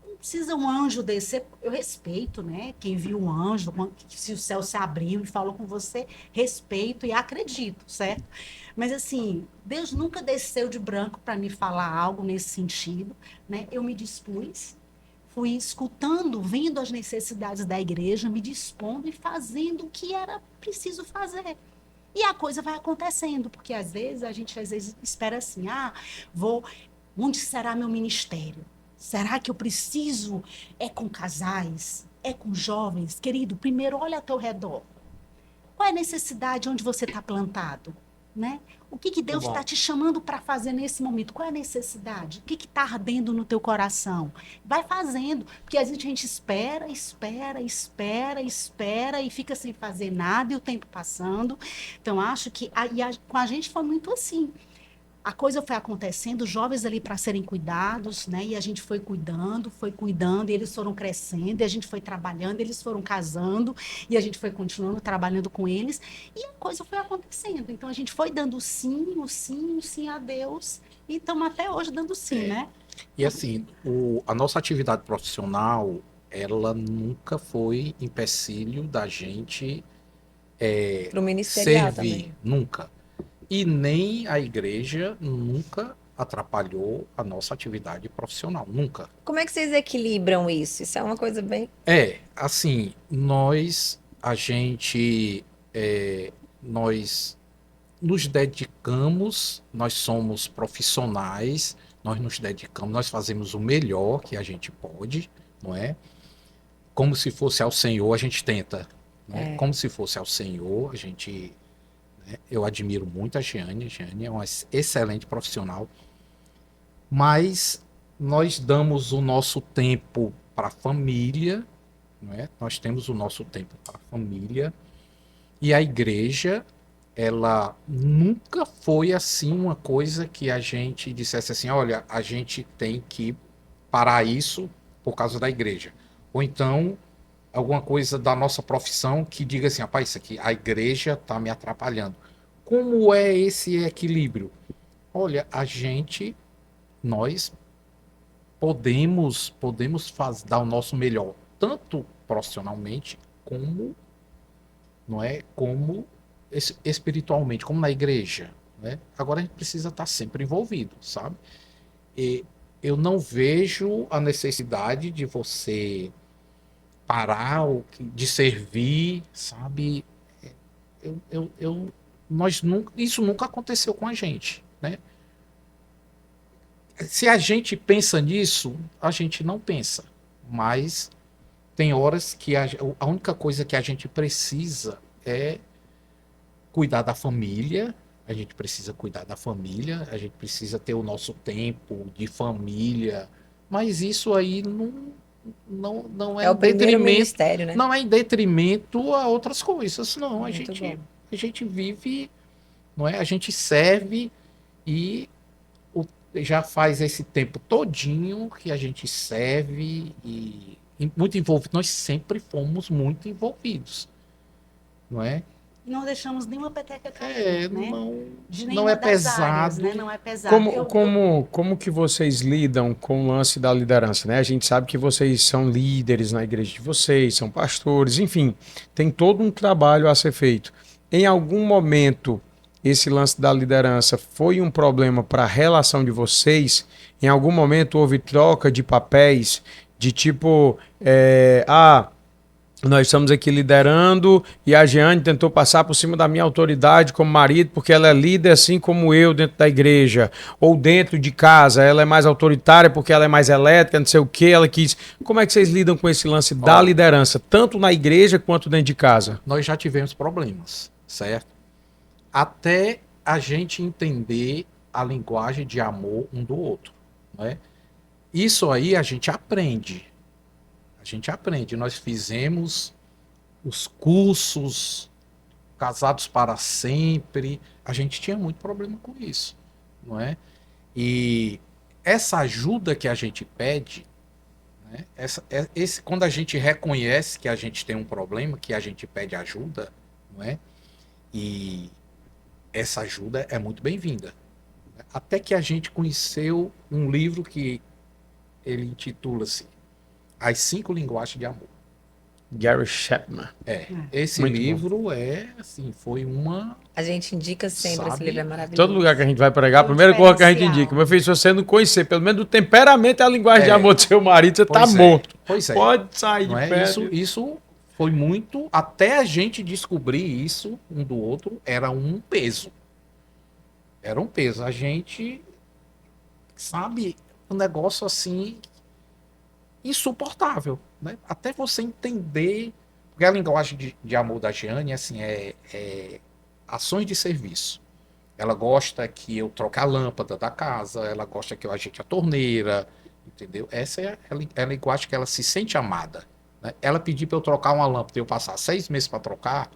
Não precisa um anjo descer, eu respeito, né? Quem viu um anjo, se o céu se abriu e falou com você, respeito e acredito, certo? Mas assim, Deus nunca desceu de branco para me falar algo nesse sentido, né? Eu me dispus, fui escutando, vendo as necessidades da igreja, me dispondo e fazendo o que era preciso fazer. E a coisa vai acontecendo, porque às vezes a gente espera assim, onde será meu ministério? Será que eu preciso? É com casais? É com jovens? Querido, primeiro olha ao teu redor. Qual é a necessidade onde você está plantado? Né? O que Deus está te chamando para fazer nesse momento? Qual é a necessidade? O que está ardendo no teu coração? Vai fazendo, porque às vezes a gente espera e fica sem fazer nada e o tempo passando. Então, acho que com a gente foi muito assim. A coisa foi acontecendo, jovens ali para serem cuidados, né? E a gente foi cuidando, e eles foram crescendo, e a gente foi trabalhando, eles foram casando, e a gente foi continuando trabalhando com eles, e a coisa foi acontecendo. Então a gente foi dando sim a Deus, e estamos até hoje dando sim, né? E assim, a nossa atividade profissional, ela nunca foi empecilho da gente servir, também. Nunca. E nem a igreja nunca atrapalhou a nossa atividade profissional, nunca. Como é que vocês equilibram isso? Isso é uma coisa bem... assim, nós nos dedicamos, nós somos profissionais, nós nos dedicamos, nós fazemos o melhor que a gente pode, não é? Como se fosse ao Senhor, a gente tenta, né? Como se fosse ao Senhor, a gente... Eu admiro muito a Jeane é uma excelente profissional, mas nós damos o nosso tempo para a família, não é? Nós temos o nosso tempo para a família, e a igreja, ela nunca foi assim uma coisa que a gente dissesse assim, olha, a gente tem que parar isso por causa da igreja. Ou então... alguma coisa da nossa profissão que diga assim, rapaz, isso aqui, a igreja está me atrapalhando. Como é esse equilíbrio? Olha, nós podemos dar o nosso melhor, tanto profissionalmente como, não é, como espiritualmente, como na igreja, né? Agora a gente precisa estar sempre envolvido, sabe? E eu não vejo a necessidade de você parar de servir, sabe? Isso nunca aconteceu com a gente, né? Se a gente pensa nisso, a gente não pensa, mas tem horas que a única coisa que a gente precisa é cuidar da família, a gente precisa ter o nosso tempo de família, mas isso aí não é o primeiro ministério, né? Não é em detrimento a outras coisas, não. A gente vive, não é? A gente serve e já faz esse tempo todinho que a gente serve e muito envolvido. Nós sempre fomos muito envolvidos, não é? Não deixamos nenhuma peteca cair, né? Não é pesado. Áreas, né? Não é pesado. Como que vocês lidam com o lance da liderança, né? A gente sabe que vocês são líderes na igreja de vocês, são pastores, enfim, tem todo um trabalho a ser feito. Em algum momento, esse lance da liderança foi um problema para a relação de vocês? Em algum momento houve troca de papéis, de tipo, nós estamos aqui liderando e a Jeane tentou passar por cima da minha autoridade como marido, porque ela é líder assim como eu dentro da igreja. Ou dentro de casa, ela é mais autoritária porque ela é mais elétrica, não sei o que, ela quis. Como é que vocês lidam com esse lance da liderança, tanto na igreja quanto dentro de casa? Nós já tivemos problemas, certo? Até a gente entender a linguagem de amor um do outro, não é? Isso aí a gente aprende. Nós fizemos os cursos Casados para Sempre. A gente tinha muito problema com isso, não é? E essa ajuda que a gente pede, né? Quando a gente reconhece que a gente tem um problema, que a gente pede ajuda, não é? E essa ajuda é muito bem-vinda. Até que a gente conheceu um livro que ele intitula-se As 5 Linguagens de Amor. Gary Chapman. Esse muito livro bom. Assim, foi uma... A gente indica sempre, esse livro é maravilhoso. Todo lugar que a gente vai pregar, a primeira coisa que a gente indica, meu filho, se você não conhecer, pelo menos o temperamento e a linguagem de amor do seu marido, você tá morto. Pois é. Pode sair de perto. Isso foi muito... Até a gente descobrir isso um do outro, era um peso. Era um peso. A gente, sabe, um negócio assim... insuportável, né? Até você entender, porque a linguagem de amor da Jeane assim, é ações de serviço. Ela gosta que eu troque a lâmpada da casa, ela gosta que eu ajeite a torneira, entendeu? Essa é a linguagem que ela se sente amada, né? Ela pedir para eu trocar uma lâmpada e eu passar 6 meses para trocar,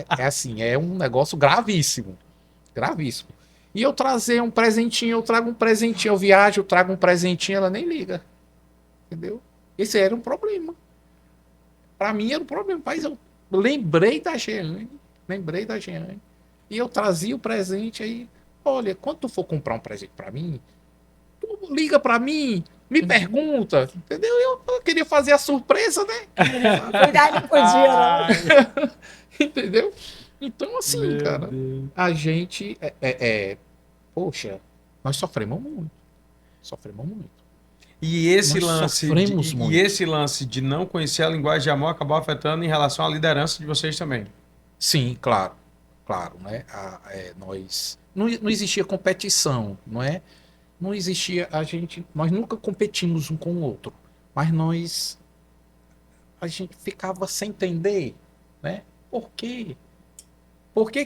assim, é um negócio gravíssimo, gravíssimo. E eu trazer um presentinho, eu trago um presentinho, eu viajo, eu trago um presentinho, ela nem liga. Entendeu? Esse era um problema. Para mim era um problema. Mas eu lembrei da Jeane. E eu trazia o presente aí. Olha, quando tu for comprar um presente para mim, tu liga para mim, me pergunta. Entendeu? Eu queria fazer a surpresa, né? Cuidado, não podia, não. Entendeu? Então, assim, meu cara, Deus. A gente... poxa, nós sofremos muito. E esse lance de não conhecer a linguagem de amor acabou afetando em relação à liderança de vocês também. Sim, claro, né? Não existia competição, não é? Não existia nós nunca competimos um com o outro, mas a gente ficava sem entender, né? Por quê? Por que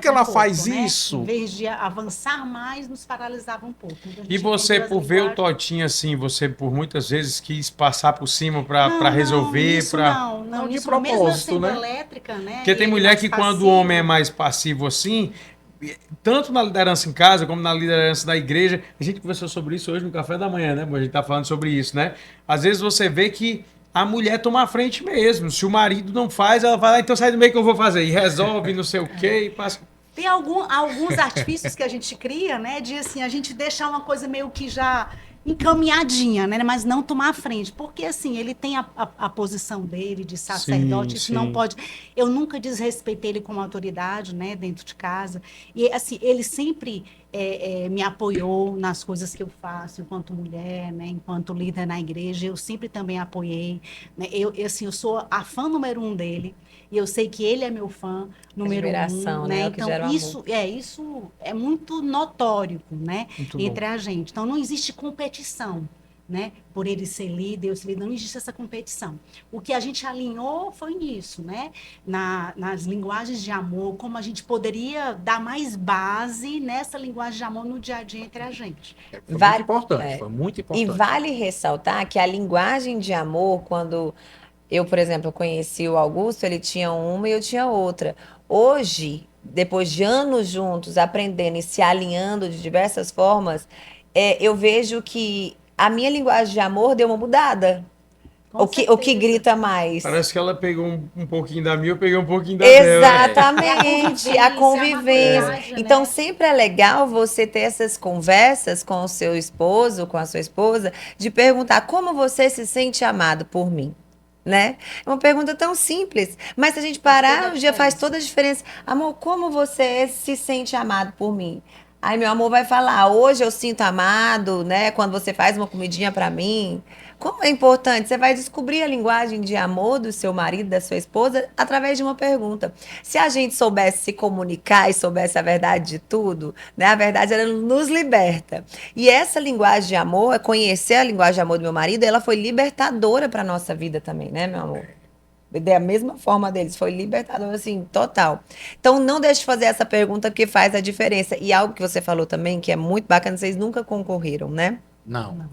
ela faz isso? Em vez de avançar mais, nos paralisava um pouco. E você, por ver o Totinho assim, você por muitas vezes quis passar por cima para resolver? Não, de propósito, né? Elétrica, né? Porque tem mulher que quando o homem é mais passivo assim, tanto na liderança em casa como na liderança da igreja, a gente conversou sobre isso hoje no café da manhã, né? A gente tá falando sobre isso, né? Às vezes você vê que a mulher toma a frente mesmo. Se o marido não faz, ela vai lá, então sai do meio que eu vou fazer. E resolve, não sei o quê, e passa... Tem alguns artifícios que a gente cria, né? De assim, a gente deixar uma coisa meio que já encaminhadinha, né? Mas não tomar a frente. Porque, assim, ele tem a posição dele de sacerdote, isso não pode... Eu nunca desrespeitei ele como autoridade, né? Dentro de casa. E, assim, ele sempre me apoiou nas coisas que eu faço enquanto mulher, né? Enquanto líder na igreja. Eu sempre também apoiei, né? Eu sou a fã número 1 dele. E eu sei que ele é meu fã número 1, né? Então, isso é muito notório, né? Muito entre a gente. Então, não existe competição, né? Por ele ser líder, eu ser líder, não existe essa competição. O que a gente alinhou foi nisso, né? Nas linguagens de amor, como a gente poderia dar mais base nessa linguagem de amor no dia a dia entre a gente. Foi muito importante. E vale ressaltar que a linguagem de amor, quando... Eu, por exemplo, conheci o Augusto, ele tinha uma e eu tinha outra. Hoje, depois de anos juntos, aprendendo e se alinhando de diversas formas, eu vejo que a minha linguagem de amor deu uma mudada. O que grita mais? Parece que ela pegou um pouquinho da minha, eu peguei um pouquinho da dela. Exatamente, a convivência. Então, né? Sempre é legal você ter essas conversas com o seu esposo, com a sua esposa, de perguntar como você se sente amado por mim. Né? É uma pergunta tão simples, mas se a gente parar, já faz toda a diferença. Amor, como você se sente amado por mim? Aí meu amor vai falar, hoje eu sinto amado, né? Quando você faz uma comidinha para mim. Como é importante, você vai descobrir a linguagem de amor do seu marido, da sua esposa, através de uma pergunta. Se a gente soubesse se comunicar e soubesse a verdade de tudo, né? A verdade, ela nos liberta. E essa linguagem de amor, conhecer a linguagem de amor do meu marido, ela foi libertadora para a nossa vida também, né, meu amor? Da mesma forma deles, foi libertador, assim, total. Então, não deixe de fazer essa pergunta que faz a diferença. E algo que você falou também, que é muito bacana, vocês nunca concorreram, né? Não.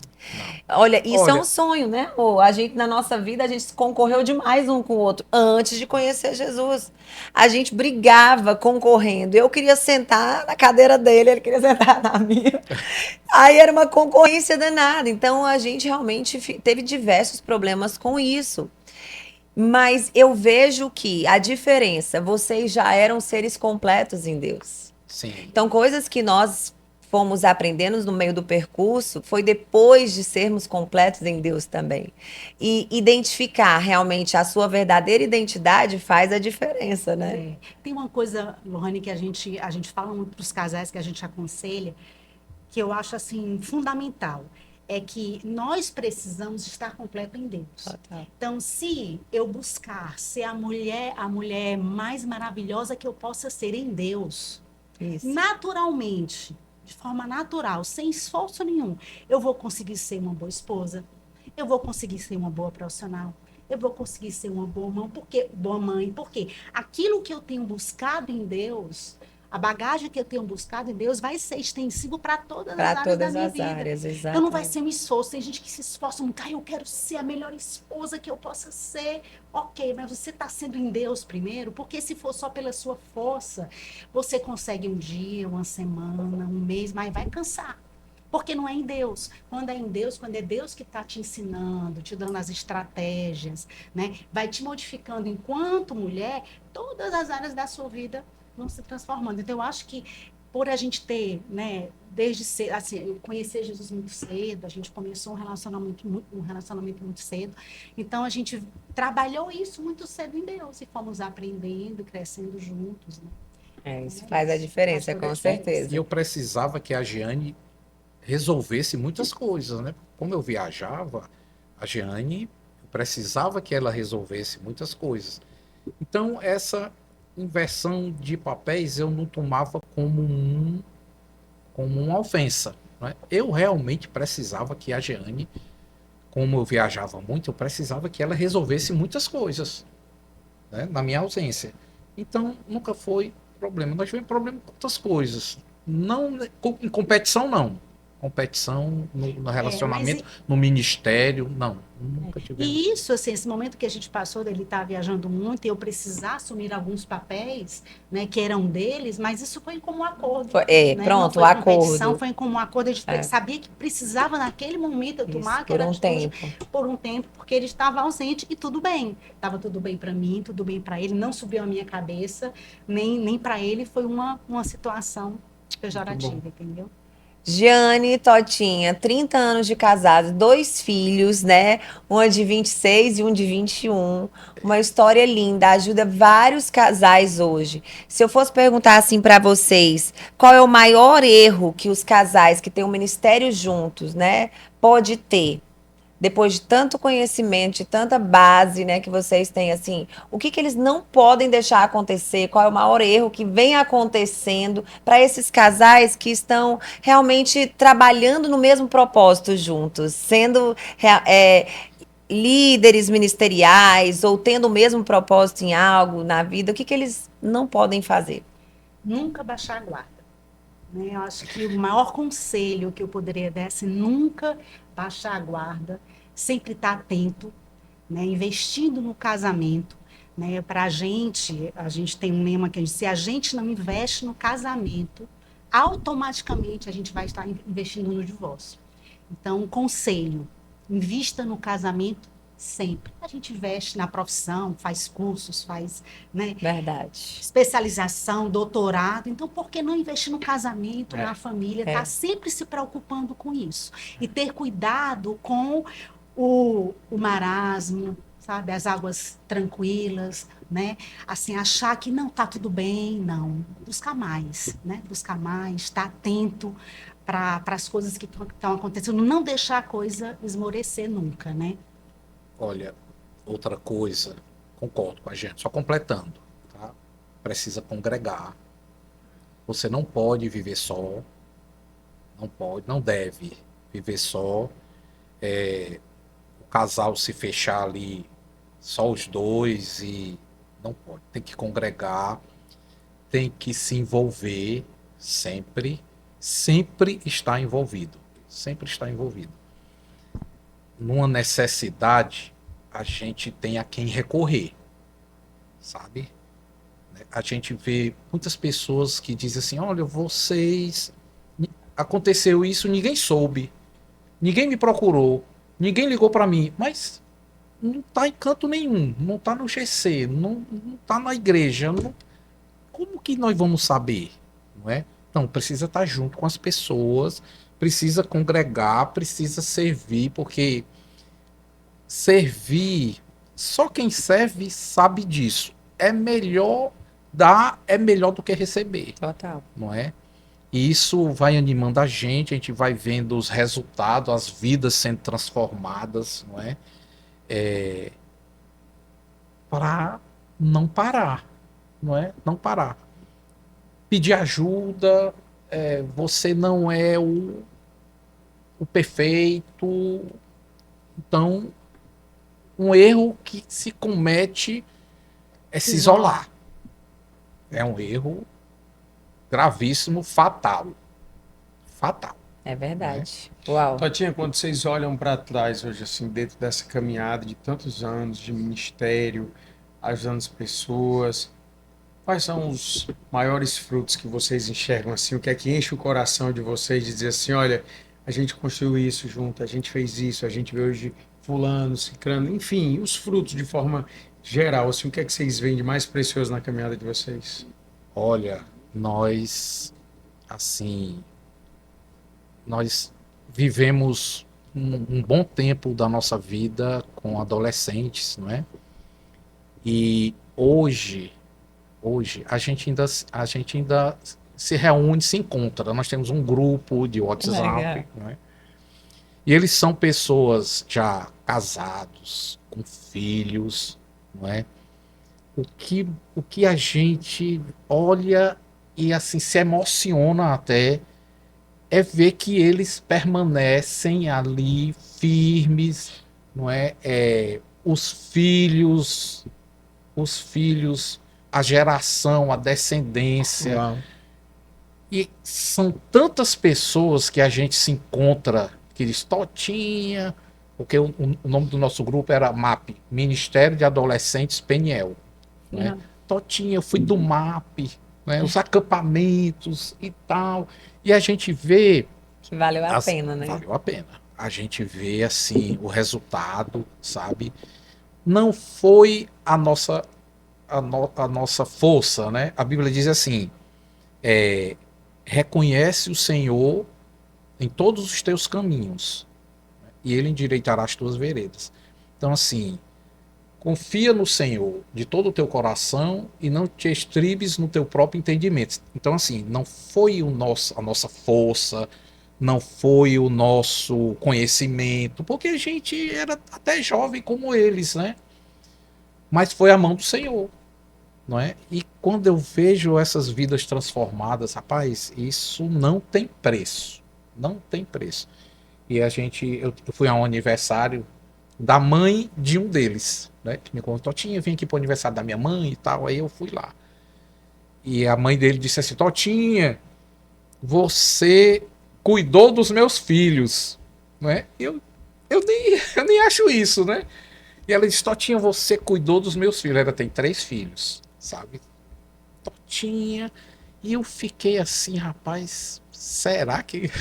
Olha, isso é um sonho, né? A gente, na nossa vida, a gente concorreu demais um com o outro antes de conhecer Jesus. A gente brigava concorrendo. Eu queria sentar na cadeira dele, ele queria sentar na minha. Aí era uma concorrência danada. Então, a gente realmente teve diversos problemas com isso. Mas eu vejo que a diferença, vocês já eram seres completos em Deus. Sim. Então, coisas que nós fomos aprendendo no meio do percurso, foi depois de sermos completos em Deus também. E identificar realmente a sua verdadeira identidade faz a diferença, né? Tem uma coisa, Lohane, que a gente fala muito para os casais, que a gente aconselha, que eu acho assim fundamental. É que nós precisamos estar completo em Deus. Total. Então, se eu buscar ser a mulher mais maravilhosa que eu possa ser em Deus, naturalmente, de forma natural, sem esforço nenhum, eu vou conseguir ser uma boa esposa, eu vou conseguir ser uma boa profissional, eu vou conseguir ser uma boa mãe, porque aquilo que eu tenho buscado em Deus, a bagagem que eu tenho buscado em Deus vai ser extensivo para todas as áreas da minha vida. Então não vai ser um esforço. Tem gente que se esforça muito. Eu quero ser a melhor esposa que eu possa ser. Ok, mas você está sendo em Deus primeiro, porque se for só pela sua força, você consegue um dia, uma semana, um mês, mas vai cansar. Porque não é em Deus. Quando é em Deus, quando é Deus que está te ensinando, te dando as estratégias, né? Vai te modificando enquanto mulher, todas as áreas da sua vida vão se transformando. Então, eu acho que por a gente ter, né, desde cedo, assim, conhecer Jesus muito cedo, a gente começou um relacionamento muito cedo. Então, a gente trabalhou isso muito cedo em Deus e fomos aprendendo, crescendo juntos, né? Isso faz a diferença, com certeza. E eu precisava que a Giane resolvesse muitas coisas, né? Como eu viajava, a Giane, eu precisava que ela resolvesse muitas coisas. Então, essa inversão de papéis eu não tomava como uma ofensa, né? Eu realmente precisava que a Giane, como eu viajava muito, eu precisava que ela resolvesse muitas coisas, né, na minha ausência. Então nunca foi problema. Nós tivemos problema com outras coisas, não em competição, não. Competição no relacionamento, no ministério, não. Nunca tivemos. E isso, assim, esse momento que a gente passou dele estar viajando muito e eu precisar assumir alguns papéis, né, que eram deles, mas isso foi como um acordo. Né? Pronto, o acordo. Foi como um acordo. A gente sabia que precisava naquele momento eu tomar aquela atitude por um tempo, porque ele estava ausente e tudo bem. Estava tudo bem para mim, tudo bem para ele, não subiu a minha cabeça, nem para ele foi uma situação pejorativa, entendeu? Giane e Totinha, 30 anos de casados, 2 filhos, né? Um de 26 e um de 21. Uma história linda, ajuda vários casais hoje. Se eu fosse perguntar assim para vocês, qual é o maior erro que os casais que têm um ministério juntos, né, pode ter? Depois de tanto conhecimento, de tanta base, né, que vocês têm, assim, o que eles não podem deixar acontecer? Qual é o maior erro que vem acontecendo para esses casais que estão realmente trabalhando no mesmo propósito juntos, sendo líderes ministeriais ou tendo o mesmo propósito em algo na vida? O que eles não podem fazer? Nunca baixar a guarda. Né? Eu acho que o maior conselho que eu poderia dar é assim, nunca baixar a guarda, sempre estar atento, né? Investindo no casamento, né? Para a gente tem um lema que diz: se a gente não investe no casamento, automaticamente a gente vai estar investindo no divórcio. Então, um conselho: invista no casamento sempre. A gente investe na profissão, faz cursos, faz, né? Verdade. Especialização, doutorado. Então, por que não investir no casamento, na família? Tá sempre se preocupando com isso. E ter cuidado com o marasmo, sabe? As águas tranquilas, né? Assim, achar que não tá tudo bem, não. Buscar mais, né? Buscar mais, estar atento para as coisas que estão acontecendo, não deixar a coisa esmorecer nunca, né? Olha, outra coisa, concordo com a gente, só completando, tá? Precisa congregar. Você não pode viver só, não deve viver só. O casal se fechar ali, só os dois, e não pode. Tem que congregar, tem que se envolver sempre está envolvido. Sempre está envolvido. Numa necessidade, a gente tem a quem recorrer, sabe? A gente vê muitas pessoas que dizem assim: olha, aconteceu isso, ninguém soube, ninguém me procurou, ninguém ligou para mim, mas não está em canto nenhum, não está no GC, não está na igreja, como que nós vamos saber, não é? Então, precisa estar junto com as pessoas, precisa congregar, precisa servir, porque servir, só quem serve sabe disso. É melhor dar, é melhor do que receber. Total. Não é? E isso vai animando a gente vai vendo os resultados, as vidas sendo transformadas, não é? Para não parar, não é? Não parar. Pedir ajuda, você não é o perfeito. Então, um erro que se comete é se isolar. É um erro gravíssimo, fatal. Fatal. É verdade. Uau. Totinha, quando vocês olham para trás hoje, assim, dentro dessa caminhada de tantos anos de ministério, ajudando as pessoas, quais são os maiores frutos que vocês enxergam, assim? O que é que enche o coração de vocês de dizer assim: olha, a gente construiu isso junto, a gente fez isso, a gente vê hoje fulano, ciclano, enfim, os frutos de forma geral, assim, o que é que vocês veem de mais precioso na caminhada de vocês? Olha, nós vivemos um bom tempo da nossa vida com adolescentes, não é? E hoje a gente ainda se reúne, se encontra. Nós temos um grupo de WhatsApp, não é? E eles são pessoas já casados, com filhos, não é? O que a gente olha e assim se emociona até é ver que eles permanecem ali firmes, não é? Os filhos, a geração, a descendência. Uau. E são tantas pessoas que a gente se encontra, que diz Totinha, porque o nome do nosso grupo era MAP, Ministério de Adolescentes Peniel. Né? Totinha, eu fui do MAP, né? Os acampamentos e tal. E a gente vê... que valeu a pena, né? Valeu a pena. A gente vê, assim, o resultado, sabe? Não foi a nossa força, né? A Bíblia diz assim, reconhece o Senhor em todos os teus caminhos, e Ele endireitará as tuas veredas. Então, assim, confia no Senhor de todo o teu coração e não te estribes no teu próprio entendimento. Então, assim, não foi a nossa força, não foi o nosso conhecimento, porque a gente era até jovem como eles, né? Mas foi a mão do Senhor, não é? E quando eu vejo essas vidas transformadas, rapaz, isso não tem preço. Não tem preço. E eu fui a um aniversário da mãe de um deles, né? Que me contou: Totinha, vim aqui pro aniversário da minha mãe e tal. Aí eu fui lá. E a mãe dele disse assim: Totinha, você cuidou dos meus filhos, né? Eu nem acho isso, né? E ela disse, Totinha, você cuidou dos meus filhos. Ela tem 3 filhos, sabe? Totinha. E eu fiquei assim, rapaz, será que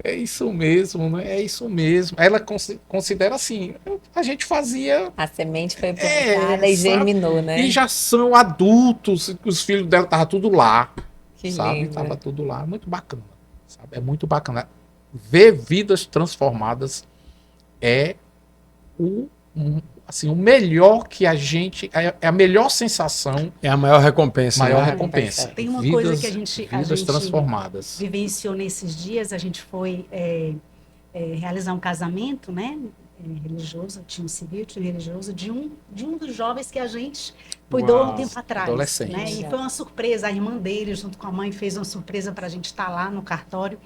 é isso mesmo, né? É isso mesmo. Ela considera assim, a gente fazia... A semente foi plantada e germinou, né? E já são adultos, os filhos dela estavam tudo lá, que sabe? Lindo. Tava tudo lá, muito bacana, sabe? É muito bacana. Ver vidas transformadas é assim, o melhor que a gente... É a melhor sensação. É a maior recompensa. Maior recompensa. Tem uma coisa que a gente transformadas. Vivenciou nesses dias. A gente foi realizar um casamento, né? Religioso, tinha um civil, tinha um religioso, de um dos jovens que a gente cuidou um tempo atrás. Adolescente. Né? E foi uma surpresa. A irmã dele, junto com a mãe, fez uma surpresa para a gente estar lá no cartório.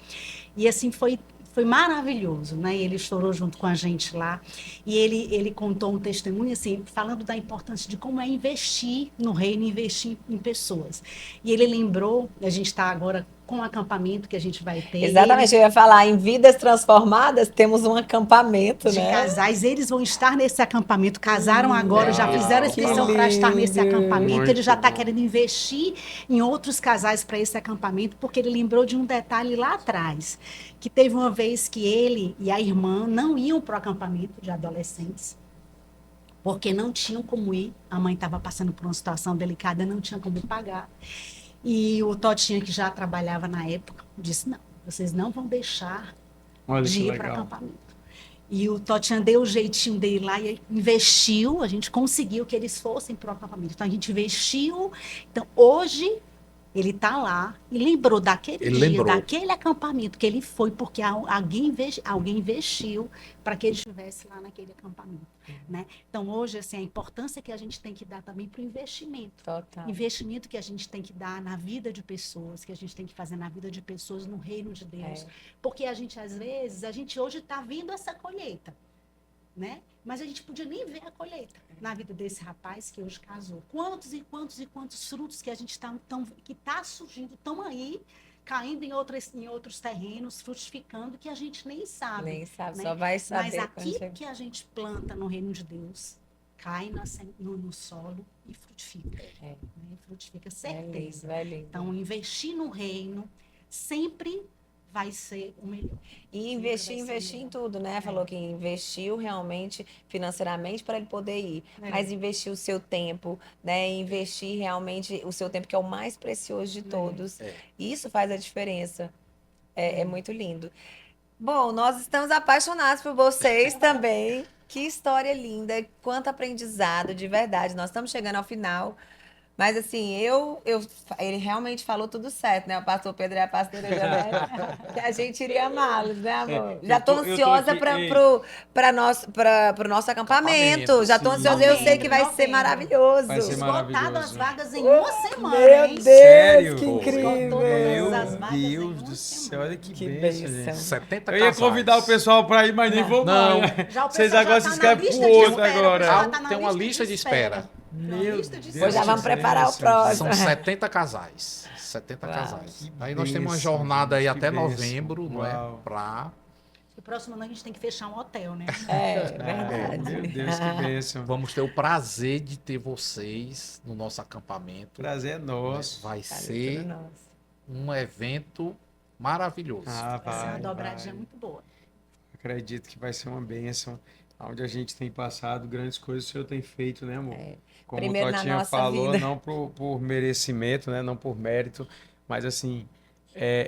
E assim foi maravilhoso, né? Ele chorou junto com a gente lá e ele contou um testemunho assim, falando da importância de como é investir no reino, investir em pessoas. E ele lembrou, a gente está agora com um acampamento que a gente vai ter. Exatamente, eu ia falar, em Vidas Transformadas temos um acampamento, de né? casais, eles vão estar nesse acampamento, casaram agora, já fizeram a inscrição para estar nesse acampamento, muito ele já está querendo investir em outros casais para esse acampamento, porque ele lembrou de um detalhe lá atrás, que teve uma vez que ele e a irmã não iam para o acampamento de adolescentes, porque não tinham como ir, a mãe estava passando por uma situação delicada, não tinha como pagar. E o Totinha, que já trabalhava na época, disse, não, vocês não vão deixar de ir para acampamento. E o Totinha deu o jeitinho dele lá e investiu, a gente conseguiu que eles fossem para o acampamento. Então, a gente investiu. Então, hoje, ele está lá e lembrou daquele daquele acampamento que ele foi, porque alguém investiu para que ele estivesse lá naquele acampamento. Né? Então, hoje, assim, a importância que a gente tem que dar também para o investimento. Total. Investimento que a gente tem que dar na vida de pessoas, que a gente tem que fazer na vida de pessoas, no reino de Deus. Porque a gente, às vezes, hoje está vendo essa colheita, né? Mas a gente podia nem ver a colheita na vida desse rapaz que hoje casou. Quantos e quantos e quantos frutos que a gente que está surgindo, estão aí, caindo em outros terrenos, frutificando, que a gente nem sabe. Nem sabe, né? só vai saber. Mas aquilo que a gente planta no reino de Deus, cai no solo e frutifica. Né? Frutifica, certeza. Então, investir no reino sempre vai ser o melhor. E investir em tudo, né? Falou que investiu realmente financeiramente para ele poder ir. Mas investir o seu tempo, né? Investir realmente o seu tempo, que é o mais precioso de todos. Isso faz a diferença. É muito lindo. Bom, nós estamos apaixonados por vocês também. Que história linda, quanto aprendizado, de verdade. Nós estamos chegando ao final. Mas assim, ele realmente falou tudo certo, né? O pastor Pedro e a pastora Janete, que a gente iria amá-los, né, amor? Já estou ansiosa para o nosso acampamento. Já estou ansiosa, eu sei que vai ser maravilhoso. Vai ser maravilhoso. Esgotado as vagas em uma semana, Meu hein? Deus, Sério? que incrível. Meu Deus do céu, olha que bênção, gente. 70 eu ia convidar o pessoal para ir, mas nem vou não. Vocês agora se inscrevem pro outro agora. Tem uma lista de espera. Meu Deus. Pois já vamos preparar o próximo. São 70 casais. 70 casais. Aí nós temos uma jornada aí até novembro, não é? O próximo ano a gente tem que fechar um hotel, né? Verdade. Meu Deus, que bênção. Vamos ter o prazer de ter vocês no nosso acampamento. Prazer é nosso. Vai ser um evento maravilhoso. Vai ser uma dobradinha muito boa. Acredito que vai ser uma bênção. Onde a gente tem passado, grandes coisas o Senhor tem feito, né, amor? Como primeiro o Totinha na falou, vida. não por merecimento, né, não por mérito, mas assim,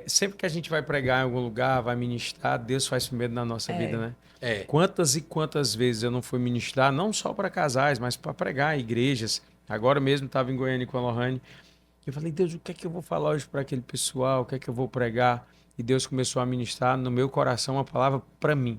sempre que a gente vai pregar em algum lugar, vai ministrar, Deus faz primeiro na nossa vida, né? Quantas e quantas vezes eu não fui ministrar, não só para casais, mas para pregar em igrejas. Agora mesmo estava em Goiânia com a Lohane. Eu falei, Deus, o que é que eu vou falar hoje para aquele pessoal? O que é que eu vou pregar? E Deus começou a ministrar no meu coração uma palavra para mim.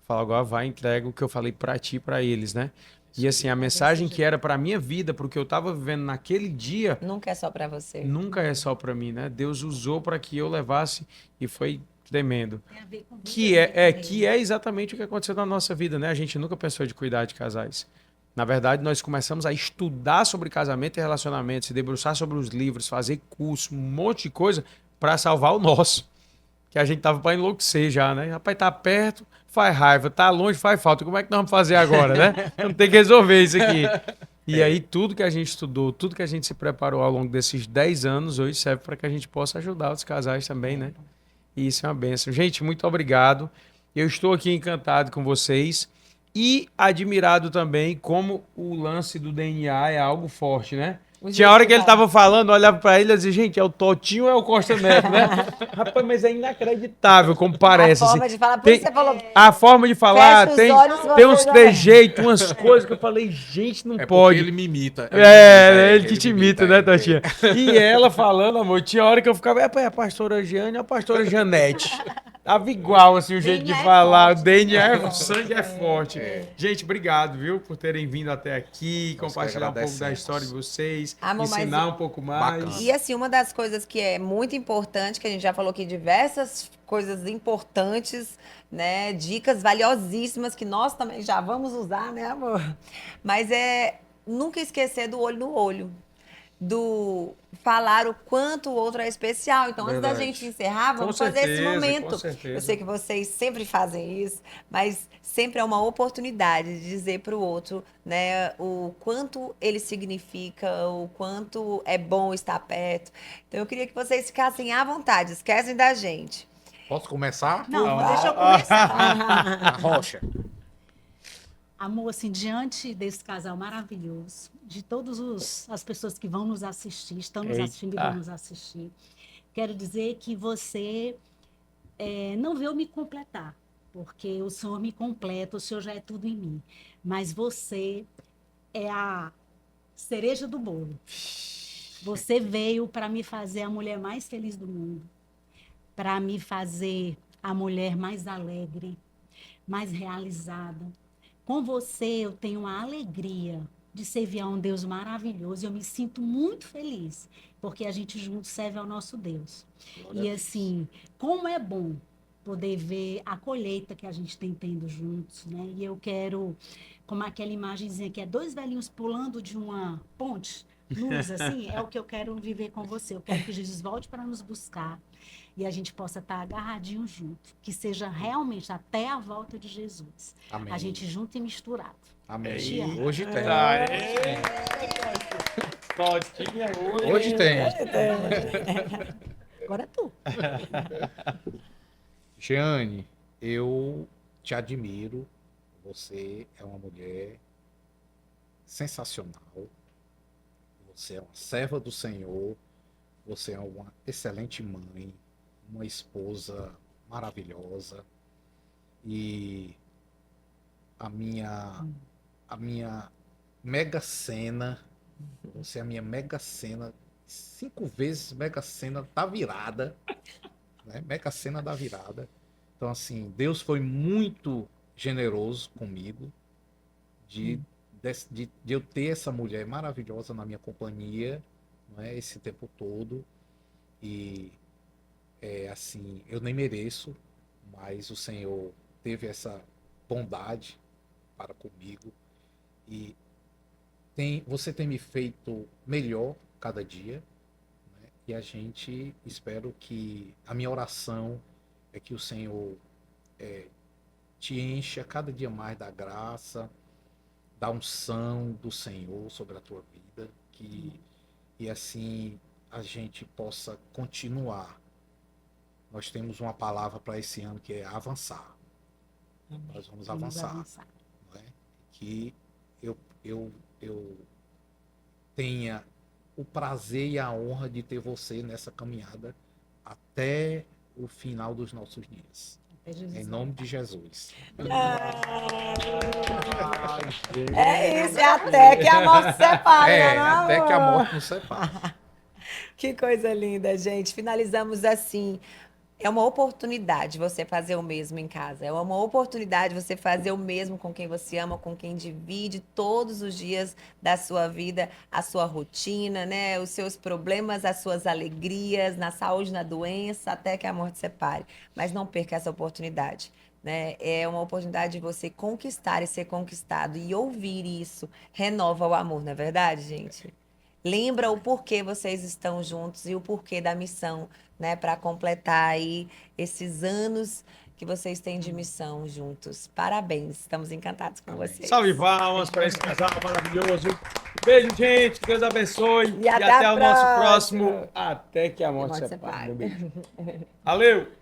Fala, agora vai, entrega o que eu falei para ti, para eles, né? E assim, a mensagem que era para minha vida, para o que eu estava vivendo naquele dia... Nunca é só para você. Nunca é só para mim, né? Deus usou para que eu levasse e foi tremendo. Tem a ver com que é exatamente o que aconteceu na nossa vida, né? A gente nunca pensou de cuidar de casais. Na verdade, nós começamos a estudar sobre casamento e relacionamento, se debruçar sobre os livros, fazer curso, um monte de coisa para salvar o nosso. que a gente tava para enlouquecer já, né? Rapaz, tá perto, faz raiva, tá longe, faz falta. Como é que nós vamos fazer agora, né? Vamos ter que resolver isso aqui. E aí, tudo que a gente estudou, tudo que a gente se preparou ao longo desses 10 anos, hoje serve para que a gente possa ajudar os casais também, né? E isso é uma bênção. Gente, muito obrigado. Eu estou aqui encantado com vocês e admirado também como o lance do DNA é algo forte, né? Tinha hora que ele tava falando, olhava pra ele e dizia, gente, é o Totinho ou é o Costa Neto, né? Rapaz, mas é inacreditável como parece. A forma de falar, por tem, isso você falou... A forma de falar, tem uns trejeitos, umas É. coisas que eu falei, gente, não é pode. Ele me imita. Ele que te imita, né, Totinha? E ela falando, amor, tinha hora que eu ficava, é a pastora Jeane ou a pastora Janete? Tava igual, assim, o jeito de falar. O DNA, o sangue é forte. Gente, obrigado, viu, por terem vindo até aqui, compartilhar um pouco da história de vocês, ensinar um pouco mais. Bacana. E, assim, uma das coisas que é muito importante, que a gente já falou aqui, diversas coisas importantes, né, dicas valiosíssimas que nós também já vamos usar, né, amor? Mas é nunca esquecer do olho no olho. Do falar o quanto o outro é especial. Então, antes da gente encerrar, vamos fazer esse momento. Com certeza. Eu sei que vocês sempre fazem isso, mas sempre é uma oportunidade de dizer para o outro, né, o quanto ele significa, o quanto é bom estar perto. Então, eu queria que vocês ficassem à vontade, esquecem da gente. Posso começar? Não, deixa eu começar. A Rocha. Amor, assim, diante desse casal maravilhoso, de todas as pessoas que vão nos assistir, estão nos assistindo e vão nos assistir, quero dizer que você não veio me completar, porque o Senhor me completa, o Senhor já é tudo em mim. Mas você é a cereja do bolo. Você veio para me fazer a mulher mais feliz do mundo, para me fazer a mulher mais alegre, mais realizada. Com você, eu tenho a alegria de servir a um Deus maravilhoso. Eu me sinto muito feliz, porque a gente junto serve ao nosso Deus. E assim, como é bom poder ver a colheita que a gente tem tendo juntos, né? E eu quero, como aquela imagenzinha que é 2 velhinhos pulando de uma ponte, luz, assim, é o que eu quero viver com você. Eu quero que Jesus volte para nos buscar e a gente possa estar agarradinho junto. Que seja realmente até a volta de Jesus. Amém. A gente junto e misturado. Amém. Hoje tem. Hoje tem. Agora é tu. Jeane, eu te admiro. Você é uma mulher sensacional. Você é uma serva do Senhor. Você é uma excelente mãe, uma esposa maravilhosa. E a minha mega sena, você é a minha mega sena, 5 vezes mega sena da virada, né? Mega sena da virada. Então, assim, Deus foi muito generoso comigo de eu ter essa mulher maravilhosa na minha companhia, não é, esse tempo todo. E assim, eu nem mereço, mas o Senhor teve essa bondade para comigo e você tem me feito melhor cada dia, né? E a gente, espero que a minha oração é que o Senhor te encha cada dia mais da graça, da unção do Senhor sobre a tua vida, e assim a gente possa continuar. Nós temos uma palavra para esse ano que é avançar. Nós vamos avançar. Não é? Que eu tenha o prazer e a honra de ter você nessa caminhada até o final dos nossos dias. Em nome de Jesus. É isso, é até que a morte separe, não, até que a morte nos separe. Que coisa linda, gente. Finalizamos assim. É uma oportunidade você fazer o mesmo em casa. É uma oportunidade você fazer o mesmo com quem você ama, com quem divide todos os dias da sua vida, a sua rotina, né? Os seus problemas, as suas alegrias, na saúde, na doença, até que a morte separe. Mas não perca essa oportunidade, né? É uma oportunidade de você conquistar e ser conquistado. E ouvir isso renova o amor, não é verdade, gente? lembra o porquê vocês estão juntos e o porquê da missão, né? Para completar aí esses anos que vocês têm de missão juntos. Parabéns, estamos encantados com vocês. Salve palmas para esse casal maravilhoso. Beijo, gente. Deus abençoe. E até o nosso próximo. Até que a morte separe. Valeu.